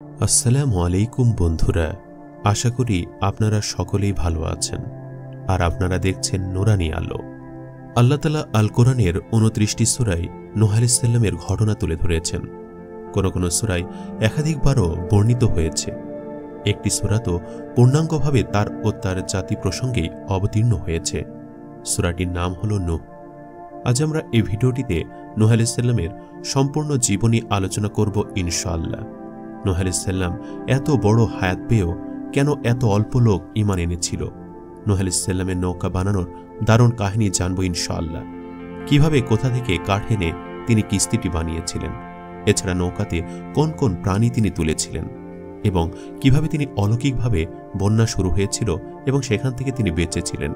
আসসালামু আলাইকুম বন্ধুরা, আশা করি আপনারা সকলেই ভালো আছেন আর আপনারা দেখছেন নুরানি আলো। আল্লাহ তাআলা আল কোরআনের ২৯টি সূরায় নূহ আলাইহিস সালামের ঘটনা তুলে ধরেছেন। কোন কোন সূরায় একাধিকবারও বর্ণিত হয়েছে। একটি সূরা তো পূর্ণাঙ্গভাবে তার ও তার জাতি প্রসঙ্গেই অবতীর্ণ হয়েছে। সূরাটির নাম হল নূহ। আজ আমরা এই ভিডিওটিতে নূহ আলাইহিস সালামের সম্পূর্ণ জীবনী আলোচনা করব ইনশাআল্লাহ। নূহ আলাইহিস সালাম এত বড় হায়াত পেয়েও কেন এত অল্প লোক ঈমান এনেছিল? নূহ আলাইহিস সালামের নৌকা বানানোর দারুণ কাহিনী জানব ইনশাআল্লাহ। কিভাবে কোথা থেকে কাঠ এনে তিনি কিস্তিটি বানিয়েছিলেন, এছাড়া নৌকাতে কোন কোন প্রাণী তিনি তুলেছিলেন এবং কিভাবে তিনি অলৌকিকভাবে বন্যা শুরু হয়েছিল এবং সেখান থেকে তিনি বেঁচেছিলেন।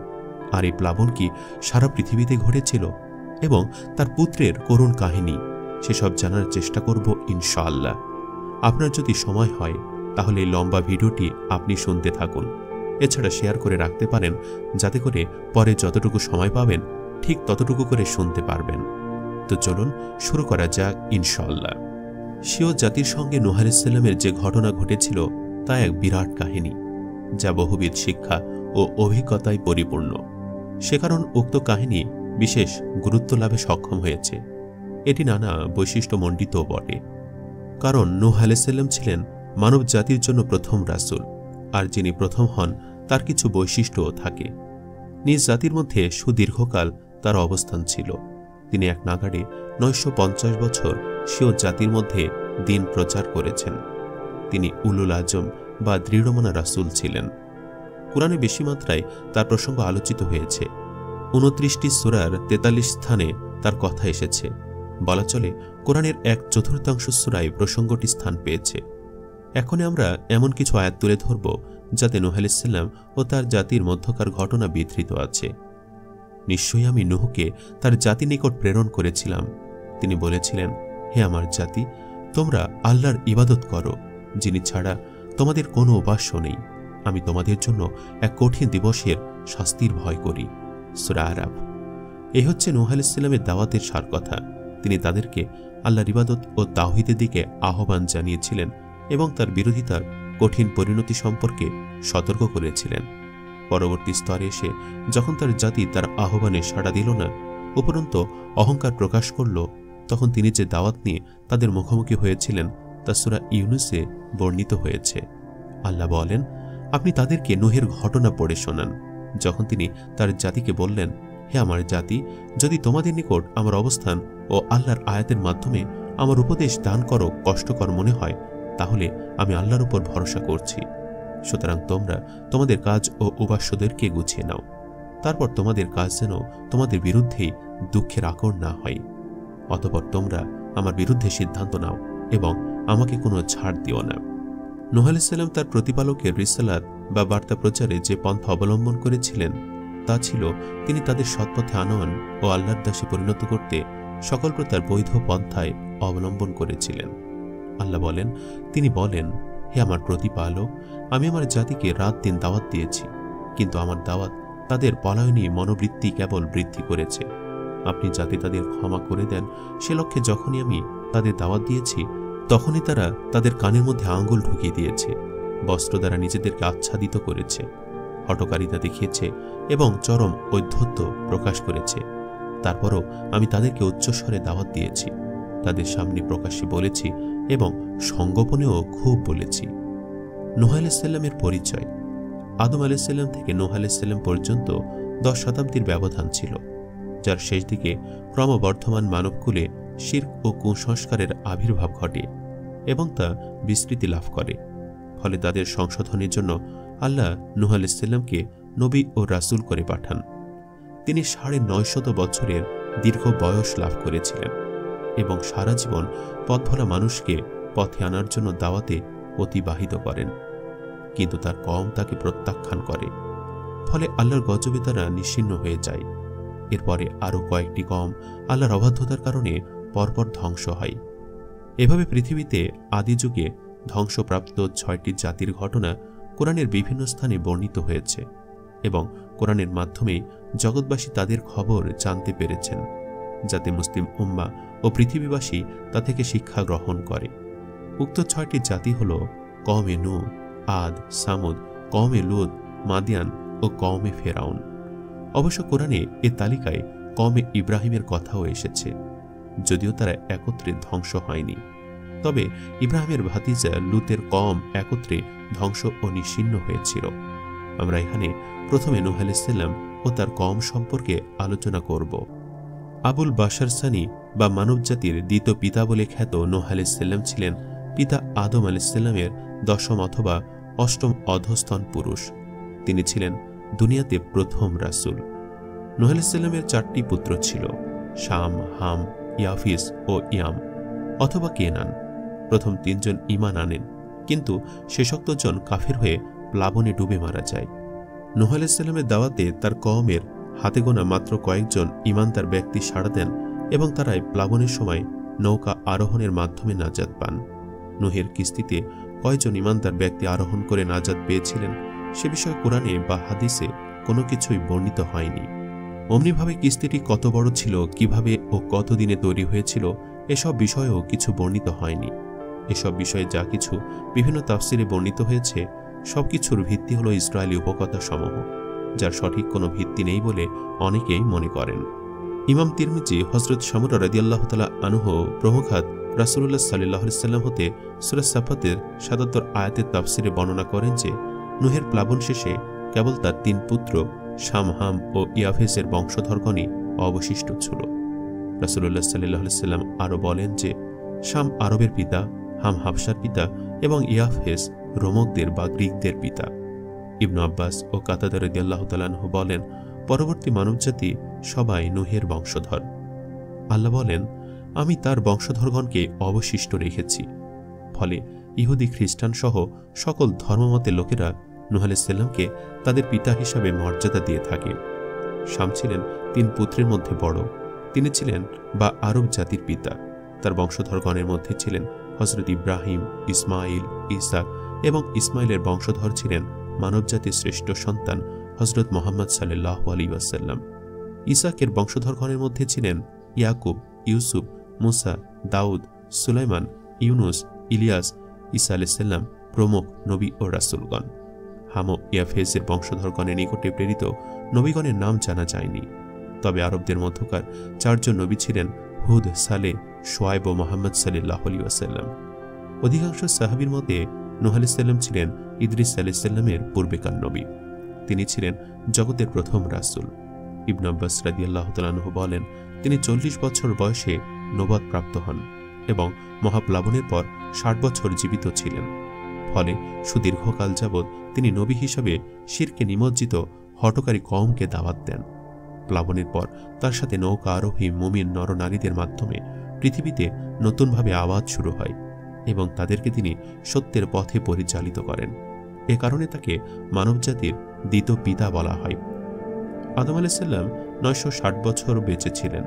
আর এই প্লাবন কি সারা পৃথিবীতে ঘটেছিল এবং তার পুত্রের করুণ কাহিনী, সেসব জানার চেষ্টা করব ইনশাআল্লাহ। আপনার যদি সময় হয় তাহলে এই লম্বা ভিডিওটি আপনি শুনতে থাকুন। এছাড়া শেয়ার করে রাখতে পারেন, যাতে করে পরে যতটুকু সময় পাবেন ঠিক ততটুকু করে শুনতে পারবেন। তো চলুন শুরু করা যাক ইনশাআল্লাহ। স্বীয় জাতির সঙ্গে নূহ আলাইহিস সালামের যে ঘটনা ঘটেছিল তা এক বিরাট কাহিনী, যা বহুবিধ শিক্ষা ও অভিজ্ঞতায় পরিপূর্ণ। সে কারণ উক্ত কাহিনী বিশেষ গুরুত্ব লাভে সক্ষম হয়েছে। এটি নানা বৈশিষ্ট্যমণ্ডিতও বটে। কারণ নূহ আলাইহিস সালাম ছিলেন মানব জাতির জন্য প্রথম রাসূল, আর যিনি প্রথম হন তার কিছু বৈশিষ্ট্যও থাকে। নিজ জাতির মধ্যে সুদীর্ঘকাল তার অবস্থান ছিল। তিনি এক নাগাড়ে ৯৫০ বছর স্বীয় জাতির মধ্যে দিন প্রচার করেছেন। তিনি উলুল আজম বা দৃঢ়মনা রাসূল ছিলেন। কুরআনে বেশি মাত্রায় তার প্রসঙ্গ আলোচিত হয়েছে। ২৯টি সূরার ৪৩ স্থানে তার কথা এসেছে। বলা চলে কোরআনের ১/৪ সূরায় প্রসঙ্গটি স্থান পেয়েছে। এখন আমরা এমন কিছু আয়াত তুলে ধরব যাতে নূহ আলাইহিস সালাম ও তার জাতির মধ্যকার ঘটনা বিধৃত আছে। নিশ্চয়ই আমি নূহকে তার জাতির নিকট প্রেরণ করেছিলাম। তিনি বলেছিলেন, হে আমার জাতি, তোমরা আল্লাহর ইবাদত করো, যিনি ছাড়া তোমাদের কোনো উপাস্য নেই। আমি তোমাদের জন্য এক কঠিন দিবসের শাস্তির ভয় করি। সূরা আরাফ। এই হচ্ছে নূহ আলাইহিস সালামের দাওয়াতের সার কথা। তিনি তাদেরকে আল্লাহর ইবাদত ও তাওহীদের দিকে আহ্বান জানিয়েছিলেন এবং তার বিরোধিতার কঠিন পরিণতি সম্পর্কে সতর্ক করেছিলেন। পরবর্তী স্তরে এসে যখন তার জাতি তার আহ্বানে সাড়া দিল না, উপরন্ত অহংকার প্রকাশ করল, তখন তিনি যে দাওয়াত নিয়ে তাদের মুখোমুখি হয়েছিলেন তা সূরা ইউনূসে বর্ণিত হয়েছে। আল্লাহ বলেন, আপনি তাদেরকে নূহের ঘটনা পড়ে শোনান, যখন তিনি তার জাতিকে বললেন, হে আমার জাতি, যদি তোমাদের নিকট আমার অবস্থান ও আল্লাহর আয়াতের মাধ্যমে আমার উপদেশ দান করো কষ্টকর মনে হয়, তাহলে আমি আল্লাহর উপর ভরসা করছি। সুতরাং তোমরা তোমাদের কাজ ও উপাস্যদেরকে গুছিয়ে নাও। তারপর তোমাদের কাজ যেন তোমাদের বিরুদ্ধেই দুঃখের আকর না হয়। অতঃপর তোমরা আমার বিরুদ্ধে সিদ্ধান্ত নাও এবং আমাকে কোনো ছাড় দিও না। নূহ আলাইহিস সালাম তার প্রতিপালকের রিসালাত বা বার্তা প্রচারে যে পন্থা অবলম্বন করেছিলেন তা ছিল তিনি তাদের সৎপথে আনয়ন ও আল্লাহর দাসে পরিণত করতে সকল প্রকার বৈধ পন্থায় অবলম্বন করেছিলেন। আল্লাহ বলেন, তিনি বলেন, হে আমার প্রতিপালক, আমি আমার জাতিকে রাত দিন দাওয়াত দিয়েছি, কিন্তু আমার দাওয়াত তাদের পলায়নী মনোবৃত্তি কেবল বৃদ্ধি করেছে। আপনি যাতে তাদের ক্ষমা করে দেন সে লক্ষ্যে যখনই আমি তাদের দাওয়াত দিয়েছি, তখনই তারা তাদের কানের মধ্যে আঙ্গুল ঢুকিয়ে দিয়েছে, বস্ত্র দ্বারা নিজেদেরকে আচ্ছাদিত করেছে, হঠকারিতা দেখিয়েছে এবং চরম ঔদ্ধত্য প্রকাশ করেছে। তারপরও আমি তাদেরকে উচ্চস্বরে দাওয়াত দিয়েছি, তাদের সামনে প্রকাশ্যে বলেছি এবং সংগোপনেও খুব বলেছি। নূহ আলাইহিস সালামের পরিচয়। আদম আলাইহিস সালাম থেকে নূহ আলাইহিস সালাম পর্যন্ত 10 শতাব্দীর ব্যবধান ছিল, যার শেষ দিকে ক্রমবর্ধমান মানবকুলে শিরক ও কুসংস্কারের আবির্ভাব ঘটে এবং তা বিস্তৃতি লাভ করে। ফলে তাদের সংশোধনের জন্য আল্লাহ নূহ আলাইহিস সালামকে নবী ও রাসূল করে পাঠান। তিনি ৯৫০ বছরের দীর্ঘ বয়স লাভ করেছিলেন এবং সারা জীবন পথভরা মানুষকে পথে আনার জন্য দাওয়াতে অতিবাহিত করেন, কিন্তু তার কওম তাকে প্রত্যাখ্যান করে। ফলে আল্লাহর গজবে তারা নিশ্চিহ্ন হয়ে যায়। এরপরে আরও কয়েকটি কওম আল্লাহর অবাধ্যতার কারণে পরপর ধ্বংস হয়। এভাবে পৃথিবীতে আদি যুগে ধ্বংসপ্রাপ্ত 6টি জাতির ঘটনা কোরআনের বিভিন্ন স্থানে বর্ণিত হয়েছে এবং কোরআনের মাধ্যমে জগৎবাসী তাদের খবর জানতে পেরেছেন, যাতে মুসলিম উম্মাহ ও পৃথিবীবাসী তা থেকে শিক্ষা গ্রহণ করে। উক্ত 6টি জাতি হল কওমে নূহ, আদ, সামুদ, কওমে লূত, মাদিয়ান ও কওমে ফেরাউন। অবশ্য কোরআনে এ তালিকায় কওমে ইব্রাহিমের কথাও এসেছে, যদিও তারা একত্রে ধ্বংস হয়নি। তবে ইব্রাহিমের ভাতিজা লূতের কওম একত্রে ধ্বংস ও নিশ্চিহ্ন হয়েছিল। আমরা এখানে প্রথমে নূহ আলাইহিস সালাম ও তার কওম সম্পর্কে আলোচনা করব। আবুল বাশার সানি বা মানবজাতির দ্বিতীয় পিতা বলে খ্যাত নূহ আলাইহিস সালাম ছিলেন পিতা আদম আলাইহিস সালামের 10ম অথবা 8ম অধস্তন পুরুষ। তিনি ছিলেন দুনিয়াতে প্রথম রাসূল। নূহ আলাইহিস সালামের 4টি পুত্র ছিল, শাম, হাম, ইয়াফিস ও ইয়াম অথবা কেনান। প্রথম 3 জন ঈমান আনেন, কিন্তু শেষোক্ত জন কাফের হয়ে প্লাবনে ডুবে মারা যায়। নূহ আলাইহিস সালামের দাওয়াতে তার কওমের হাতে গোনা মাত্র কয়েকজন ঈমানদার ব্যক্তি সাড়া দেন এবং তারাই প্লাবনের সময় নৌকা আরোহণের মাধ্যমে নাজাত পান। নূহের কিস্তিতে কয়জন ঈমানদার ব্যক্তি আরোহণ করে নাজাত পেয়েছিলেন সে বিষয়ে কোরআনে বা হাদিসে কোনো কিছুই বর্ণিত হয়নি। অমনিভাবে কিস্তিটি কত বড় ছিল, কিভাবে ও কত দিনে তৈরি হয়েছিল, এসব বিষয়েও কিছু বর্ণিত হয়নি। এসব বিষয়ে যা কিছু বিভিন্ন তাফসিরে বর্ণিত হয়েছে সবকিছুর ভিত্তি হল ইসরায়েলি উপকথা সমূহ, যার সঠিক কোনো ভিত্তি নেই বলে অনেকেই মনে করেন। ইমাম তিরমিজি হযরত শামুরা রাদিয়াল্লাহু তাআলা আনহু প্রমুখাত রাসূলুল্লাহ সাল্লাল্লাহু আলাইহি ওয়াসাল্লাম হতে সূরা সাফাতের ৭৭ আয়াতের তাফসিরে বর্ণনা করেন যে নূহের প্লাবন শেষে কেবল তার 3 পুত্র শাম, হাম ও ইয়াফেসের বংশধরগণই অবশিষ্ট ছিল। রাসূলুল্লাহ সাল্লাল্লাহু আলাইহি ওয়াসাল্লাম আরও বলেন যে শাম আরবের পিতা, হাম হাবশার পিতা এবং ইয়াফেস রোমকদের বা গ্রিকদের পিতা। ইবনু আব্বাস ও কাতাদা রাদিয়াল্লাহু তাআলা আনহু বলেন, পরবর্তী মানবজাতি সবাই নূহের বংশধর। আল্লাহ বলেন, আমি তার বংশধরগণকে অবশিষ্ট রেখেছি। ফলে ইহুদি, খ্রিস্টান সহ সকল ধর্মমতের লোকেরা নূহ আলাইহিস সালামকে তাদের পিতা হিসাবে মর্যাদা দিয়ে থাকে। শাম ছিলেন 3 পুত্রের মধ্যে বড়। তিনি ছিলেন বা আরব জাতির পিতা। তার বংশধরগণের মধ্যে ছিলেন হযরত ইব্রাহিম, ইসমাইল, ইসা এবং ইসমাইলের বংশধর ছিলেন মানবজাতির শ্রেষ্ঠ সন্তান হযরত মুহাম্মদ সাল্লাল্লাহু আলাইহি ওয়াসাল্লাম। ইসাকের বংশধরগণের মধ্যে ছিলেন ইয়াকুব, ইউসুফ, মুসা, দাউদ, সুলাইমান, ইউনুস, ইলিয়াস, ঈসা আলাইহিস সালাম প্রমুখ নবী ও রাসূলগণ। হাম ও ইয়াফেসের বংশধরগণের নিকটে প্রেরিত নবীগণের নাম জানা যায়নি। তবে আরবদের মধ্যকার 4 জন নবী ছিলেন হুদ, সালেহ, শুআয়ব ও মুহাম্মদ সাল্লাল্লাহু আলাইহি ওয়াসাল্লাম। অধিকাংশ সাহাবীর মতে নূহ আলাইহিস সালাম ছিলেন ইদ্রিস আলাইহিস সালামের পূর্বেকার নবী। তিনি ছিলেন জগতের প্রথম রাসূল। ইবনে আব্বাস রাদিয়াল্লাহু তাআলা আনহু বলেন, তিনি 40 বছর বয়সে নবুয়ত প্রাপ্ত হন এবং মহাপ্লাবনের পর 60 বছর জীবিত ছিলেন। ফলে সুদীর্ঘকাল যাবৎ তিনি নবী হিসাবে শিরকে নিমজ্জিত হঠকারী কওমকে দাওয়াত দেন। প্লাবনের পর তার সাথে নৌকা আরোহী মুমিন নরনারীদের মাধ্যমে পৃথিবীতে নতুনভাবে আওয়াজ শুরু হয় এবং তাদেরকে তিনি সত্যের পথে পরিচালিত করেন। এ কারণে তাকে মানবজাতির দ্বিতীয় পিতা বলা হয়। আদম আলাইহিস সালাম 960 বছর বেঁচে ছিলেন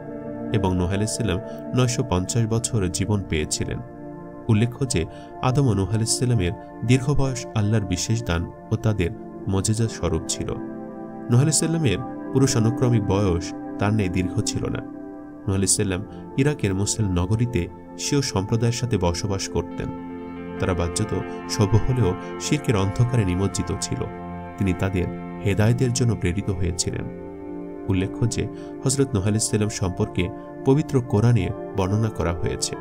এবং নূহ আলাইহিস সালাম 950 বছর জীবন পেয়েছিলেন। উল্লেখ্য যে আদম ও নূহ আলাইহিস সালামের দীর্ঘ বয়স আল্লাহর বিশেষ দান ও তাদের মুজিজা স্বরূপ ছিল। নূহ আলাইহিস সালামের পুরুষানুক্রমিক বয়স তার ন্যায় দীর্ঘ ছিল না। নূহ আলাইহিস সালাম ইরাকের মুসল নগরীতে শিয় সম্প্রদায়ের সাথে বসবাস করতেন। তারা বাহ্যত সভ্য হলেও শিরকের অন্ধকারে নিমজ্জিত ছিল। তিনি তাদের হেদায়েতের জন্য প্রেরিত হয়েছিলেন। উল্লেখ্য যে হযরত নূহ আলাইহিস সালাম সম্পর্কে পবিত্র কোরআনে বর্ণনা করা হয়েছে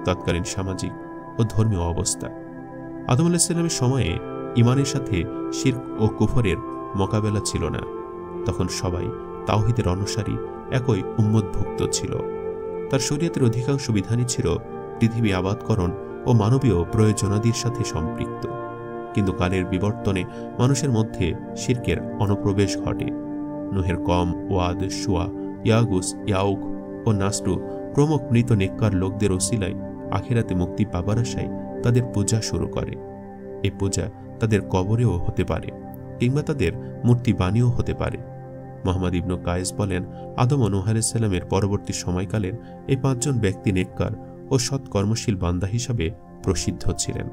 তৎকালীন সামাজিক ও ধর্মীয় অবস্থা। আদম আলাইহিস সালামের সময়ে ঈমানের সাথে শিরক ও কুফরের মোকাবেলা ছিল না। তখন সবাই তাওহীদের অনুসারী একই উম্মতভুক্ত ছিল। তার শরীয়তের অধিকাংশ বিধানই ছিল পৃথিবী আবাদকরণ ও মানবীয় প্রয়োজনাদির সাথে সম্পৃক্ত। কিন্তু কালের বিবর্তনে মানুষের মধ্যে শিরকের অনুপ্রবেশ ঘটে। নূহের কওম ওয়াদ, শুয়া, ইয়াগুস, ইয়াউক ও নাসরু প্রমুখ মৃত নেককার লোকদের ওসিলায় আখিরাতে মুক্তি পাবার আশায় তাদের পূজা শুরু করে। এই পূজা তাদের কবরেও হতে পারে কিংবা তাদের মূর্তি বাণীও হতে পারে। মুহাম্মদ ইবনে কায়েস বলেন, আদম ও নূহ আলাইহিস সালামের পরবর্তী সময়কালের এই 5 জন ব্যক্তি নেককার ও সৎ কর্মশীল বান্দা হিসাবে প্রসিদ্ধ ছিলেন।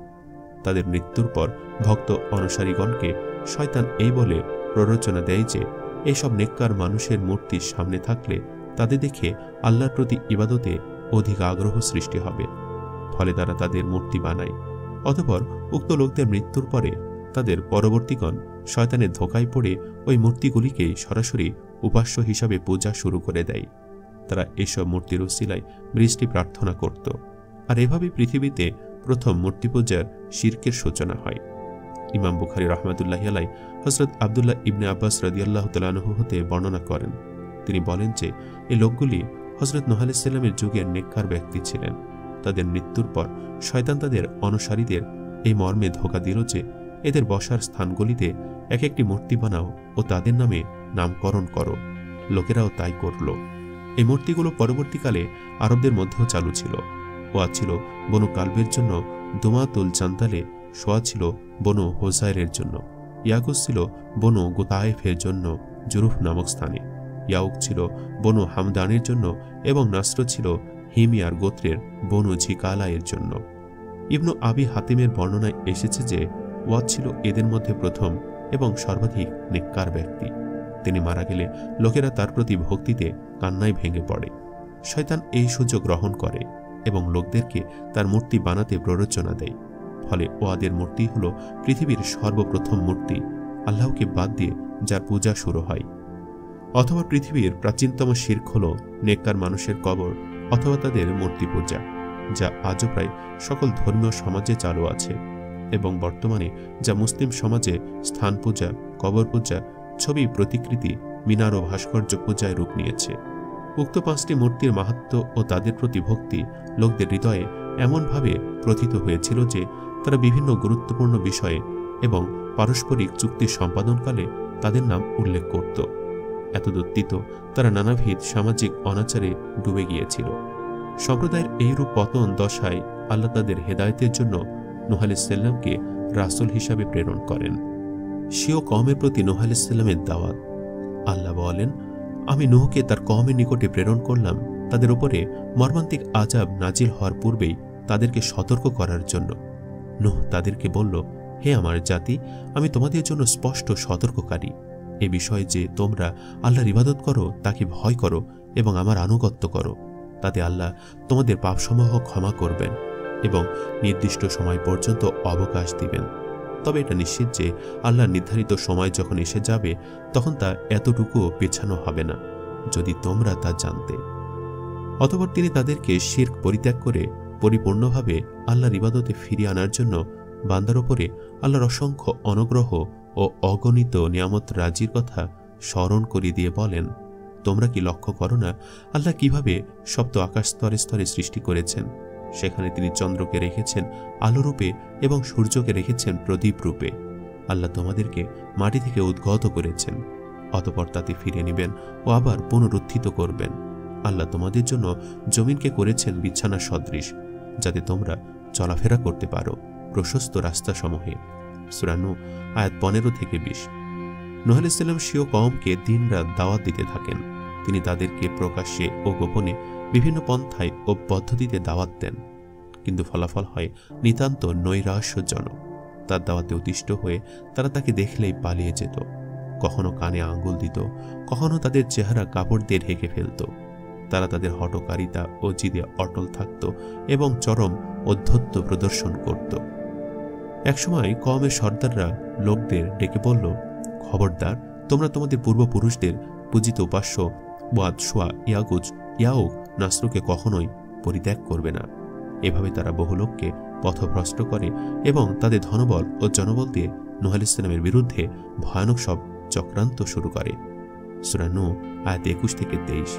তাদের মৃত্যুর পর ভক্ত অনুসারীগণকে শয়তান এই বলে প্ররোচনা দেয় যে এইসব নেককার মানুষের মূর্তির সামনে থাকলে তাদের দেখে আল্লাহর প্রতি ইবাদতে অধিক আগ্রহ সৃষ্টি হবে। ফলে তারা তাদের মূর্তি বানায়। অতঃপর উক্ত লোকদের মৃত্যুর পরে তাদের পরবর্তীগণ শয়তানের ধোঁকায় পড়ে ওই মূর্তিগুলিকে সরাসরি উপাস্য হিসাবে পূজা শুরু করে দেয়। তারা এসব মূর্তির উসিলায় বৃষ্টি প্রার্থনা করত, আর এভাবে পৃথিবীতে প্রথম মূর্তি পূজার শিরকের সূচনা হয়। ইমাম বুখারী রাহমাতুল্লাহি আলাইহি হযরত আব্দুল্লাহ ইবনে আব্বাস রাদিয়াল্লাহু তাআলা আনহু হতে বর্ণনা করেন, তিনি বলেন যে এই লোকগুলি হযরত নূহ আলাইহিস সালামের যুগের নেককার ব্যক্তি ছিলেন। তাদের মৃত্যুর পর শয়তান তাদের অনুসারীদের এই মর্মে ধোঁকা দিল যে এদের বসার স্থানগুলিতে এক একটি মূর্তি বানাও ও তাদের নামে নামকরণ করো। লোকেরাও তাই করল। এই মূর্তিগুলো পরবর্তীকালে আরবদের মধ্যেও চালু ছিল। ওয়া ছিল বনু কালবের জন্য দুমাতুল জান্তালে, সোয়া ছিল বনু হোজাইরের জন্য, ইয়াগুস ছিল বনু গুতায়েফের জন্য জুরুফ নামক স্থানে, ইয়াউক ছিল বনু হামদানের জন্য এবং নাসর ছিল হিমিয়ার গোত্রের বনু ঝিকালায়ের জন্য। ইবনু আবি হাতিমের বর্ণনায় এসেছে যে ওয়াদ ছিল এদের মধ্যে প্রথম এবং সর্বাধিক নেককার ব্যক্তি। তিনি মারা গেলে লোকেরা তার প্রতি ভক্তিতে কান্নায় ভেঙে পড়ে। শয়তান এই সুযোগ গ্রহণ করে এবং লোকদেরকে তার মূর্তি বানাতে প্ররোচনা দেয়। ফলে ওয়াদের মূর্তি হল পৃথিবীর সর্বপ্রথম মূর্তি, আল্লাহকে বাদ দিয়ে যার পূজা শুরু হয়। অথবা পৃথিবীর প্রাচীনতম শিরক হল নেককার মানুষের কবর অথবা তাদের মূর্তি পূজা, যা আজও প্রায় সকল ধর্মীয় সমাজে চালু আছে এবং বর্তমানে যা মুসলিম সমাজে স্থান পূজা, কবর পূজা, ছবি প্রতিকৃতি, মিনার ও ভাস্কর্য পূজায় রূপ নিয়েছে। উক্ত পাঁচটি মূর্তির মাহাত্ম্য ও তাদের প্রতি ভক্তি লোকদের হৃদয়ে এমনভাবে প্রথিত হয়েছিল যে তারা বিভিন্ন গুরুত্বপূর্ণ বিষয়ে এবং পারস্পরিক চুক্তি সম্পাদনকালে তাদের নাম উল্লেখ করত। এতদুত্থিত তারা নানাবিধ সামাজিক অনাচারে ডুবে গিয়েছিল। সম্প্রদায়ের এইরূপ পতন দশায় আল্লাহ তাদের হেদায়েতের জন্য নূহ আলাইহিস সালামকে রাসূল হিসাবে প্রেরণ করেন। স্বীয় কওমের প্রতি নূহ আলাইহিস সালামের দাওয়াত। আল্লাহ বলেন, আমি নূহকে তার কওমের নিকটে প্রেরণ করলাম তাদের উপরে মর্মান্তিক আযাব নাজিল হওয়ার পূর্বেই তাদেরকে সতর্ক করার জন্য। নূহ তাদেরকে বলল, হে আমার জাতি, আমি তোমাদের জন্য স্পষ্ট সতর্ককারী। এ বিষয়ে যে তোমরা আল্লাহর ইবাদত করো, তাকে ভয় করো এবং আমার আনুগত্য করো, তাতে আল্লাহ তোমাদের পাপসমূহ ক্ষমা করবেন এবং নির্দিষ্ট সময় পর্যন্ত অবকাশ দিবেন। তবে এটা নিশ্চিত যে আল্লাহর নির্ধারিত সময় যখন এসে যাবে তখন তা এতটুকুও পেছানো হবে না, যদি তোমরা তা জানতে। অতঃপর তিনি তাদেরকে শিরক পরিত্যাগ করে পরিপূর্ণভাবে আল্লাহর ইবাদতে ফিরিয়ে আনার জন্য বান্দার ওপরে আল্লাহর অসংখ্য অনুগ্রহ ও অগণিত নিয়ামত রাজির কথা স্মরণ করিয়ে দিয়ে বলেন, তোমরা কি লক্ষ্য করো না আল্লাহ কিভাবে সপ্ত আকাশ স্তরে স্তরে সৃষ্টি করেছেন? সেখানে তিনি চন্দ্রকে রেখেছেন আলোরূপে এবং সূর্যকে রেখেছেন প্রদীপ রূপে। আল্লাহ তোমাদেরকে মাটি থেকে উদ্গত করেছেন, অতঃপর তাতে ফিরে নেবেন ও আবার পুনরুত্থিত করবেন। আল্লাহ তোমাদের জন্য জমিনকে করেছেন বিছানা সদৃশ, যাতে তোমরা চলাফেরা করতে পারো প্রশস্ত রাস্তাসমূহে। সূরা নূহ আয়াত 15 থেকে 20। নূহ আলাইহিস সালাম স্বীয় কওমকে দিনরাত দাওয়াত দিতে থাকেন। তিনি তাদেরকে প্রকাশ্যে ও গোপনে বিভিন্ন পন্থায় ও পদ্ধতিতে দাওয়াত দেন, কিন্তু ফলাফল হয় নিতান্ত নৈরাশ্যজনক। তার দাওয়াতে অতিষ্ঠ হয়ে তারা তাকে দেখলেই পালিয়ে যেত, কখনো কানে আঙ্গুল দিত, কখনো তাদের চেহারা কাপড় দিয়ে ঢেকে ফেলত। তারা তাদের হঠকারিতা ও জিদে অটল থাকত এবং চরম অধ্যত্ব প্রদর্শন করত। একসময় কওমের সর্দাররা লোকদের ডেকে বলল, খবরদার, তোমরা তোমাদের পূর্বপুরুষদের পূজিত উপাস্য ওয়াদ, সোয়া, ইয়াগুজ, ইয়াউক, নাসরকে কখনোই পরিত্যাগ করবে না। এভাবে তারা বহু লোককে পথভ্রষ্ট করে এবং তাদের ধনবল ও জনবল দিয়ে নূহ আলাইহিস সালামের বিরুদ্ধে ভয়ানক সব চক্রান্ত শুরু করে। সূরা নূহ আয়াত 21 থেকে 23।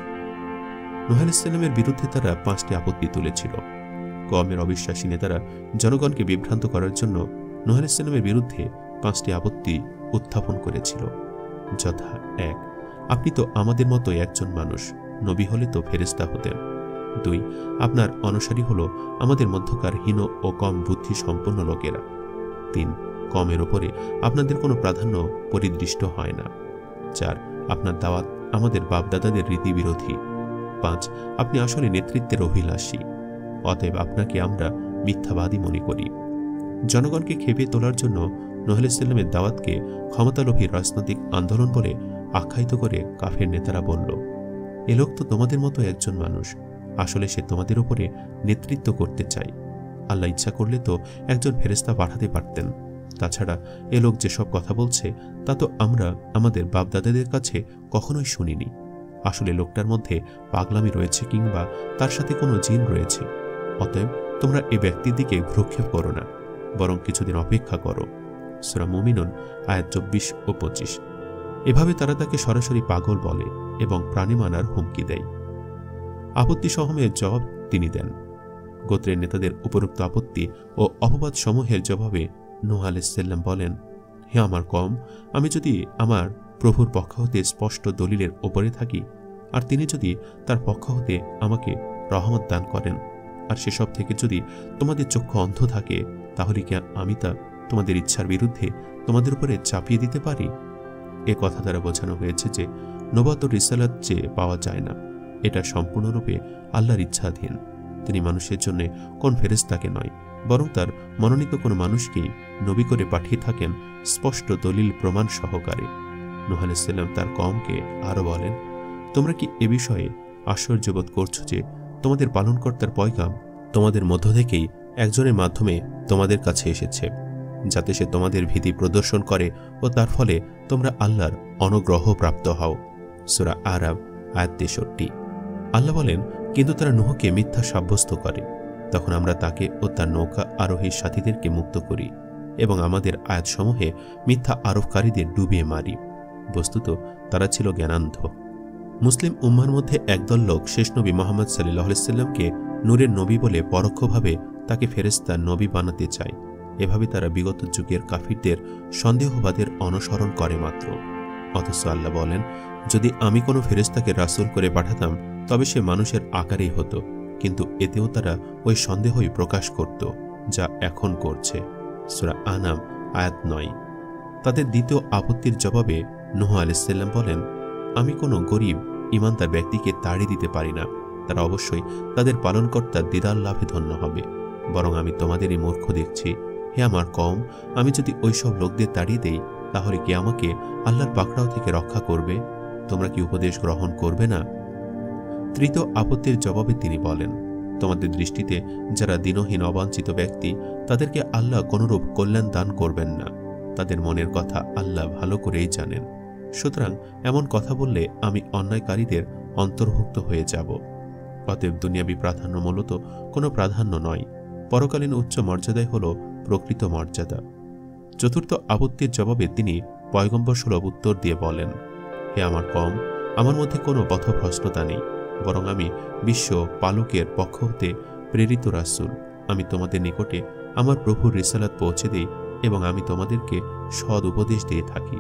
নূহ আলাইহিস সালামের বিরুদ্ধে তারা 5টি আপত্তি তুলেছিল। কওমের অবিশ্বাসী নেতারা জনগণকে বিভ্রান্ত করার জন্য নূহ আলাইহিস সালামের বিরুদ্ধে 5টি আপত্তি উত্থাপন করেছিল, যথা: 1. আপনি তো আমাদের মতো একজন মানুষ, নবী হলে তো ফেরেশতা হতেন। 2. আপনার অনুসারী হলো আমাদের মধ্যকার হীন ও কম বুদ্ধি সম্পন্ন লোকেরা। 3. কমের ওপরে আপনাদের কোনো প্রাধান্য পরিদৃষ্ট হয় না। 4. আপনার দাওয়াত আমাদের বাপদাদাদের রীতিবিরোধী। 5. আপনি আসলে নেতৃত্বের অভিলাষী, অতএব আপনাকে আমরা মিথ্যাবাদী মনে করি। জনগণকে খেপিয়ে তোলার জন্য নূহ আলাইহিস সালামের দাওয়াতকে ক্ষমতালোভী রাজনৈতিক আন্দোলন বলে আখ্যায়িত করে কাফের নেতারা বলল, এ লোক তো তোমাদের মতো একজন মানুষ, আসলে সে তোমাদের উপরে নেতৃত্ব করতে চায়। আল্লাহ ইচ্ছা করলে তো একজন ফেরেশতা পাঠাতে পারতেন। তাছাড়া এ লোক যেসব কথা বলছে তা তো আমরা আমাদের বাপদাদাদের কাছে কখনোই শুনিনি। আসলে লোকটার মধ্যে পাগলামি রয়েছে কিংবা তার সাথে কোনো জিন রয়েছে। অতএব তোমরা এ ব্যক্তির দিকে ভ্রুক্ষেপ করো না, বরং কিছুদিন অপেক্ষা করো। সূরা মুমিনুন আয়াত 24 ও 25। এভাবে তারা তাকে সরাসরি পাগল বলে এবং প্রাণী মানার হুমকি দেয়। আপত্তি সহমের জবাব তিনি দেন। গোত্রের নেতাদের উপরোক্ত আপত্তি ও অপবাদ সমূহের জবাবে নূহ আলাইহিস সালাম বলেন, হে আমার কওম, আমি যদি আমার প্রভুর পক্ষ হতে স্পষ্ট দলিলের ওপরে থাকি, আর তিনি যদি তার পক্ষ হতে আমাকে রহমত দান করেন, আর সেসব থেকে যদি তোমাদের চক্ষু অন্ধ থাকে, তাহলে কি আমি তা তোমাদের ইচ্ছার বিরুদ্ধে তোমাদের উপরে চাপিয়ে দিতে পারি? এ কথা দ্বারা বোঝানো হয়েছে যে নবুয়ত ও রিসালাত যে পাওয়া যায় না, এটা সম্পূর্ণরূপে আল্লাহর ইচ্ছাধীন। তিনি মানুষের জন্য কোন ফেরেশতাকে নয়, বরং তার মনোনীত কোনো মানুষকেই নবী করে পাঠিয়ে থাকেন স্পষ্ট দলিল প্রমাণ সহকারে। নূহ আলাইহিস সালাম তার কওমকে আরো বলেন, তোমরা কি এ বিষয়ে আশ্চর্যবোধ করছো যে তোমাদের পালনকর্তার পয়গাম তোমাদের মধ্য থেকেই একজনের মাধ্যমে তোমাদের কাছে এসেছে, যাতে সে তোমাদের ভীতি প্রদর্শন করে ও তার ফলে তোমরা আল্লাহর অনুগ্রহ প্রাপ্ত হও। সূরা আরাব আয়াত 63। আল্লাহ বলেন, কিন্তু তারা নূহকে মিথ্যা সাব্যস্ত করে। তখন আমরা তাকে ও তার নৌকা আরোহী সাথীদেরকে মুক্ত করি এবং আমাদের আয়াতসমূহে মিথ্যা আরোপকারীদের ডুবিয়ে মারি। বস্তুত তারা ছিল জ্ঞানান্ধ। মুসলিম উম্মার মধ্যে একদল লোক শেষ নবী মুহাম্মদ সাল্লাল্লাহু আলাইহি সাল্লামকে নূরের নবী বলে পরোক্ষভাবে তাকে ফেরেশতা নবী বানাতে চায়। এভাবে তারা বিগত যুগের কাফিরদের সন্দেহবাদের অনুসরণ করে মাত্র। অথচ আল্লাহ বলেন, যদি আমি কোনো ফেরেশতাকে রাসূল করে পাঠাতাম তবে সে মানুষের আকারেই হতো, কিন্তু এতেও তারা ওই সন্দেহই প্রকাশ করত যা এখন করছে। সূরা আনাম আয়াত 9। তাদের দ্বিতীয় আপত্তির জবাবে নূহ আলাইহিস সালাম বলেন, আমি কোনো গরিব ঈমানদার ব্যক্তিকে তাড়িয়ে দিতে পারি না। তারা অবশ্যই তাদের পালনকর্তার দিদার লাভে ধন্য হবে। বরং আমি তোমাদেরই মূর্খ দেখছি। হে আমার কওম, আমি যদি ওইসব লোকদের তাড়িয়ে দেই, তাহলে কি আমাকে আল্লাহর পাকড়াও থেকে রক্ষা করবে? তোমরা কি উপদেশ গ্রহণ করবে না? তৃতীয় আপত্তির জবাবে তিনি বলেন, তোমাদের দৃষ্টিতে যারা দীনহীন অবাঞ্ছিত ব্যক্তি, তাদেরকে আল্লাহ কোনরূপ কল্যাণ দান করবেন না। তাদের মনের কথা আল্লাহ ভালো করেই জানেন। সুতরাং এমন কথা বললে আমি অন্যায়কারীদের অন্তর্ভুক্ত হয়ে যাব। অতএব দুনিয়াবী প্রাধান্য মূলত কোনো প্রাধান্য নয়, পরকালীন উচ্চ মর্যাদাই হল প্রকৃত মর্যাদা। চতুর্থ আপত্তির জবাবে তিনি পয়গম্বর সুলভ উত্তর দিয়ে বলেন, হে আমার কওম, আমার মধ্যে কোনো পথভ্রষ্টতা নেই, বরং আমি বিশ্ব পালকের পক্ষ হতে প্রেরিত রাসূল। আমি তোমাদের নিকটে আমার প্রভুর রিসালাত পৌঁছে দিই এবং আমি তোমাদেরকে সৎ উপদেশ দিয়ে থাকি,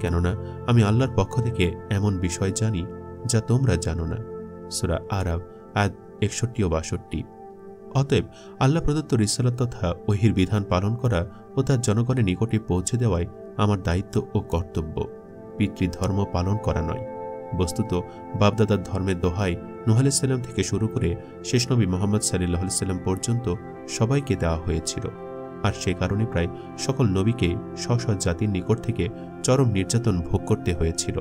কেননা আমি আল্লাহর পক্ষ থেকে এমন বিষয় জানি যা তোমরা জানো না। সূরা আরাব আয়াত 61 ও 62। অতএব আল্লাহ প্রদত্ত রিসালাত তথা ওহীর বিধান পালন করা ও তার জনগণের নিকটে পৌঁছে দেওয়াই আমার দায়িত্ব ও কর্তব্য, পিতৃধর্ম পালন করা নয়। বস্তুত বাপদাদার ধর্মের দোহাই নূহ আলাইহিস সালাম থেকে শুরু করে শেষ নবী মুহাম্মদ সাল্লাল্লাহু আলাইহি সাল্লাম পর্যন্ত সবাইকে দেওয়া হয়েছিল, আর সে কারণে প্রায় সকল নবীকে স্ব জাতির নিকট থেকে চরম নির্যাতন ভোগ করতে হয়েছিল।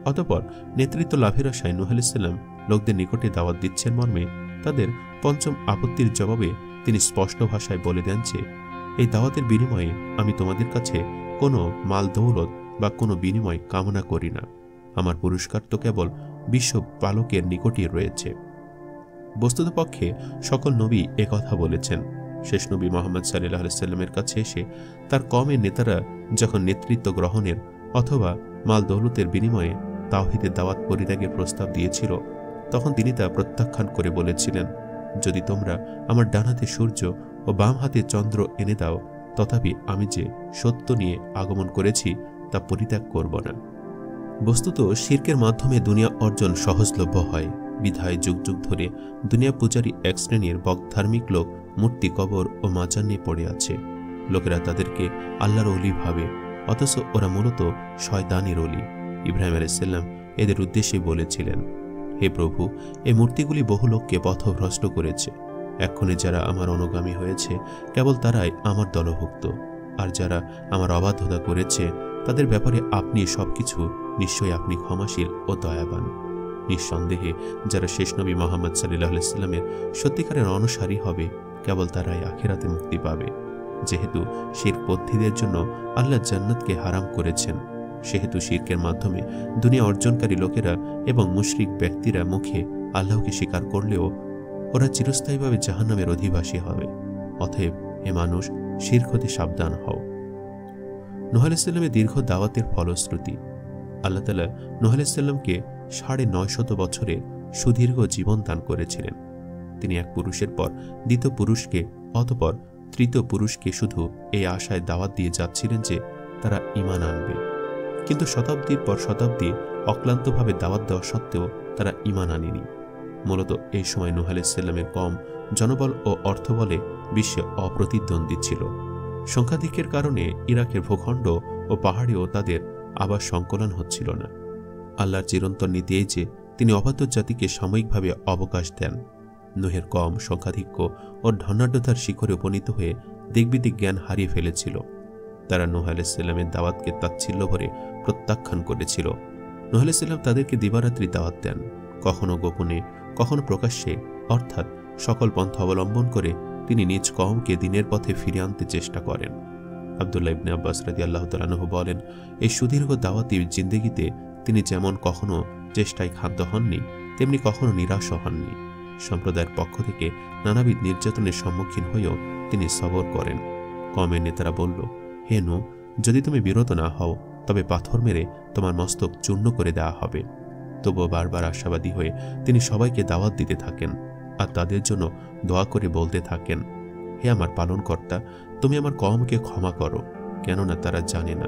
অতঃপর নেতৃত্ব লাভের আশায় নূহ আলাইহিস সালাম লোকদের নিকটে দাওয়াত দিচ্ছেন মর্মে তাদের পঞ্চম আপত্তির জবাবে তিনি স্পষ্ট ভাষায় বলে দেন যে, এই দাওয়াতের বিনিময়ে আমি তোমাদের কাছে কোনো মাল দৌলত বা কোনো বিনিময় কামনা করি না। আমার পুরস্কার তো কেবল বিশ্ব পালকের নিকটই রয়েছে। বস্তুতপক্ষে সকল নবী একথা বলেছেন। শেষ নবী মুহাম্মদ সাল্লাল্লাহু আলাইহি সাল্লামের কাছে এসে তার কওমের নেতারা যখন নেতৃত্ব গ্রহণের অথবা মাল দৌলতের বিনিময়ে তাওহীদের দাওয়াত পরিত্যাগের প্রস্তাব দিয়েছিল, তখন তিনি তা প্রত্যাখ্যান করে বলেছিলেন, যদি তোমরা আমার ডান হাতে সূর্য ও বাম হাতে চন্দ্র এনে দাও, তথাপি আমি যে সত্য নিয়ে আগমন করেছি তা পরিত্যাগ করব না। বস্তুত শিরকের মাধ্যমে দুনিয়া অর্জন সহজলভ্য হয়, বিধায় যুগ যুগ ধরে দুনিয়া পূজারী এক শ্রেণীর বকধার্মিক লোক মূর্তি, কবর ও মাজার নিয়ে পড়ে আছে। লোকেরা তাদেরকে আল্লাহর ওলি ভাবে, অথচ ওরা মূলত শয়তানের ওলি। ইব্রাহিম আলাইহিস সালাম এদের উদ্দেশ্যে বলেছিলেন, হে প্রভু, এই মূর্তিগুলি বহু লোককে পথভ্রষ্ট করেছে। এক্ষণে যারা আমার অনুগামী হয়েছে কেবল তারাই আমার দলভুক্ত, আর যারা আমার অবাধ্যতা করেছে তাদের ব্যাপারে আপনি সবকিছু, নিশ্চয়ই আপনি ক্ষমাশীল ও দয়াবান। নিঃসন্দেহে যারা শেষ নবী মুহাম্মদ সাল্লাল্লাহু আলাইহি সাল্লামের সত্যিকারের অনুসারী হবে কেবল তারাই আখিরাতে মুক্তি পাবে। যেহেতু শিরকপন্থীদের জন্য আল্লাহ জান্নাতকে হারাম করেছেন, সেহেতু শিরকের মাধ্যমে দুনিয়া অর্জনকারী লোকেরা এবং মুশরিক ব্যক্তিরা মুখে আল্লাহকে স্বীকার করলেও ওরা চিরস্থায়ীভাবে জাহান্নামের অধিবাসী হবে। অতএব হে মানুষ, শিরক হতে সাবধান হও। নূহ আলাইহিস সালামের দীর্ঘ দাওয়াতের ফলশ্রুতি। আল্লাহ তাআলা নূহ আলাইহিস সালামকে ৯৫০ বছরের সুদীর্ঘ জীবন দান করেছিলেন। তিনি এক পুরুষের পর দ্বিতীয় পুরুষকে, অতঃপর তৃতীয় পুরুষকে শুধু এই আশায় দাওয়াত দিয়ে যাচ্ছিলেন যে তারা ঈমান আনবে। কিন্তু শতাব্দীর পর শতাব্দী অক্লান্তভাবে দাওয়াত দেওয়া সত্ত্বেও তারা ঈমান আনেনি। মূলত এই সময় নূহ আলাইহিস সালামের কম জনবল ও অর্থবলে বিশ্বে অপ্রতিদ্বন্দ্বী ছিল। সংখ্যাধিক্যের কারণে ইরাকের ভূখণ্ড ও পাহাড়েও তাদের আবার সংকলন হচ্ছিল না। আল্লাহর চিরন্তন নীতি এই যে তিনি অবাধ্য জাতিকে সাময়িকভাবে অবকাশ দেন। নূহের কম সংখ্যাধিক্য ও ধনাঢ্যতার শিখরে উপনীত হয়ে দিকবিদিক জ্ঞান হারিয়ে ফেলেছিল। তারা নূহ আলাইহিস সালামের দাওয়াতকে তাচ্ছিল্য ভরে প্রত্যাখ্যান করেছিল। নূহ আলাইহিস সালাম তাদেরকে দিবারাত্রি দাওয়াত দেন, কখনো গোপনে, কখনো প্রকাশ্যে, অর্থাৎ সকল পন্থা অবলম্বন করে তিনি নিজ কওমকে দ্বীনের পথে ফিরিয়ে আনতে চেষ্টা করেন। আব্দুল্লাহ ইবনে আব্বাস রাদিয়াল্লাহু তাআলা আনহু বলেন, এই সুদীর্ঘ দাওয়াতি জিন্দেগিতে তিনি যেমন কখনো চেষ্টায় ক্ষান্ত হননি, তেমনি কখনো নিরাশ হননি। সম্প্রদায়ের পক্ষ থেকে নানাবিধ নির্যাতনের সম্মুখীন হয়েও তিনি সবর করেন। কওমের নেতারা বলল, হে নূহ, যদি তুমি বিরত না হও তবে পাথর মেরে তোমার মস্তক চূর্ণ করে দেওয়া হবে। তবুও বারবার আশাবাদী হয়ে তিনি সবাইকে দাওয়াত দিতে থাকেন আর তাদের জন্য দোয়া করে বলতে থাকেন, হে আমার পালনকর্তা, তুমি আমার কওমকে ক্ষমা করো, কেননা তারা জানে না।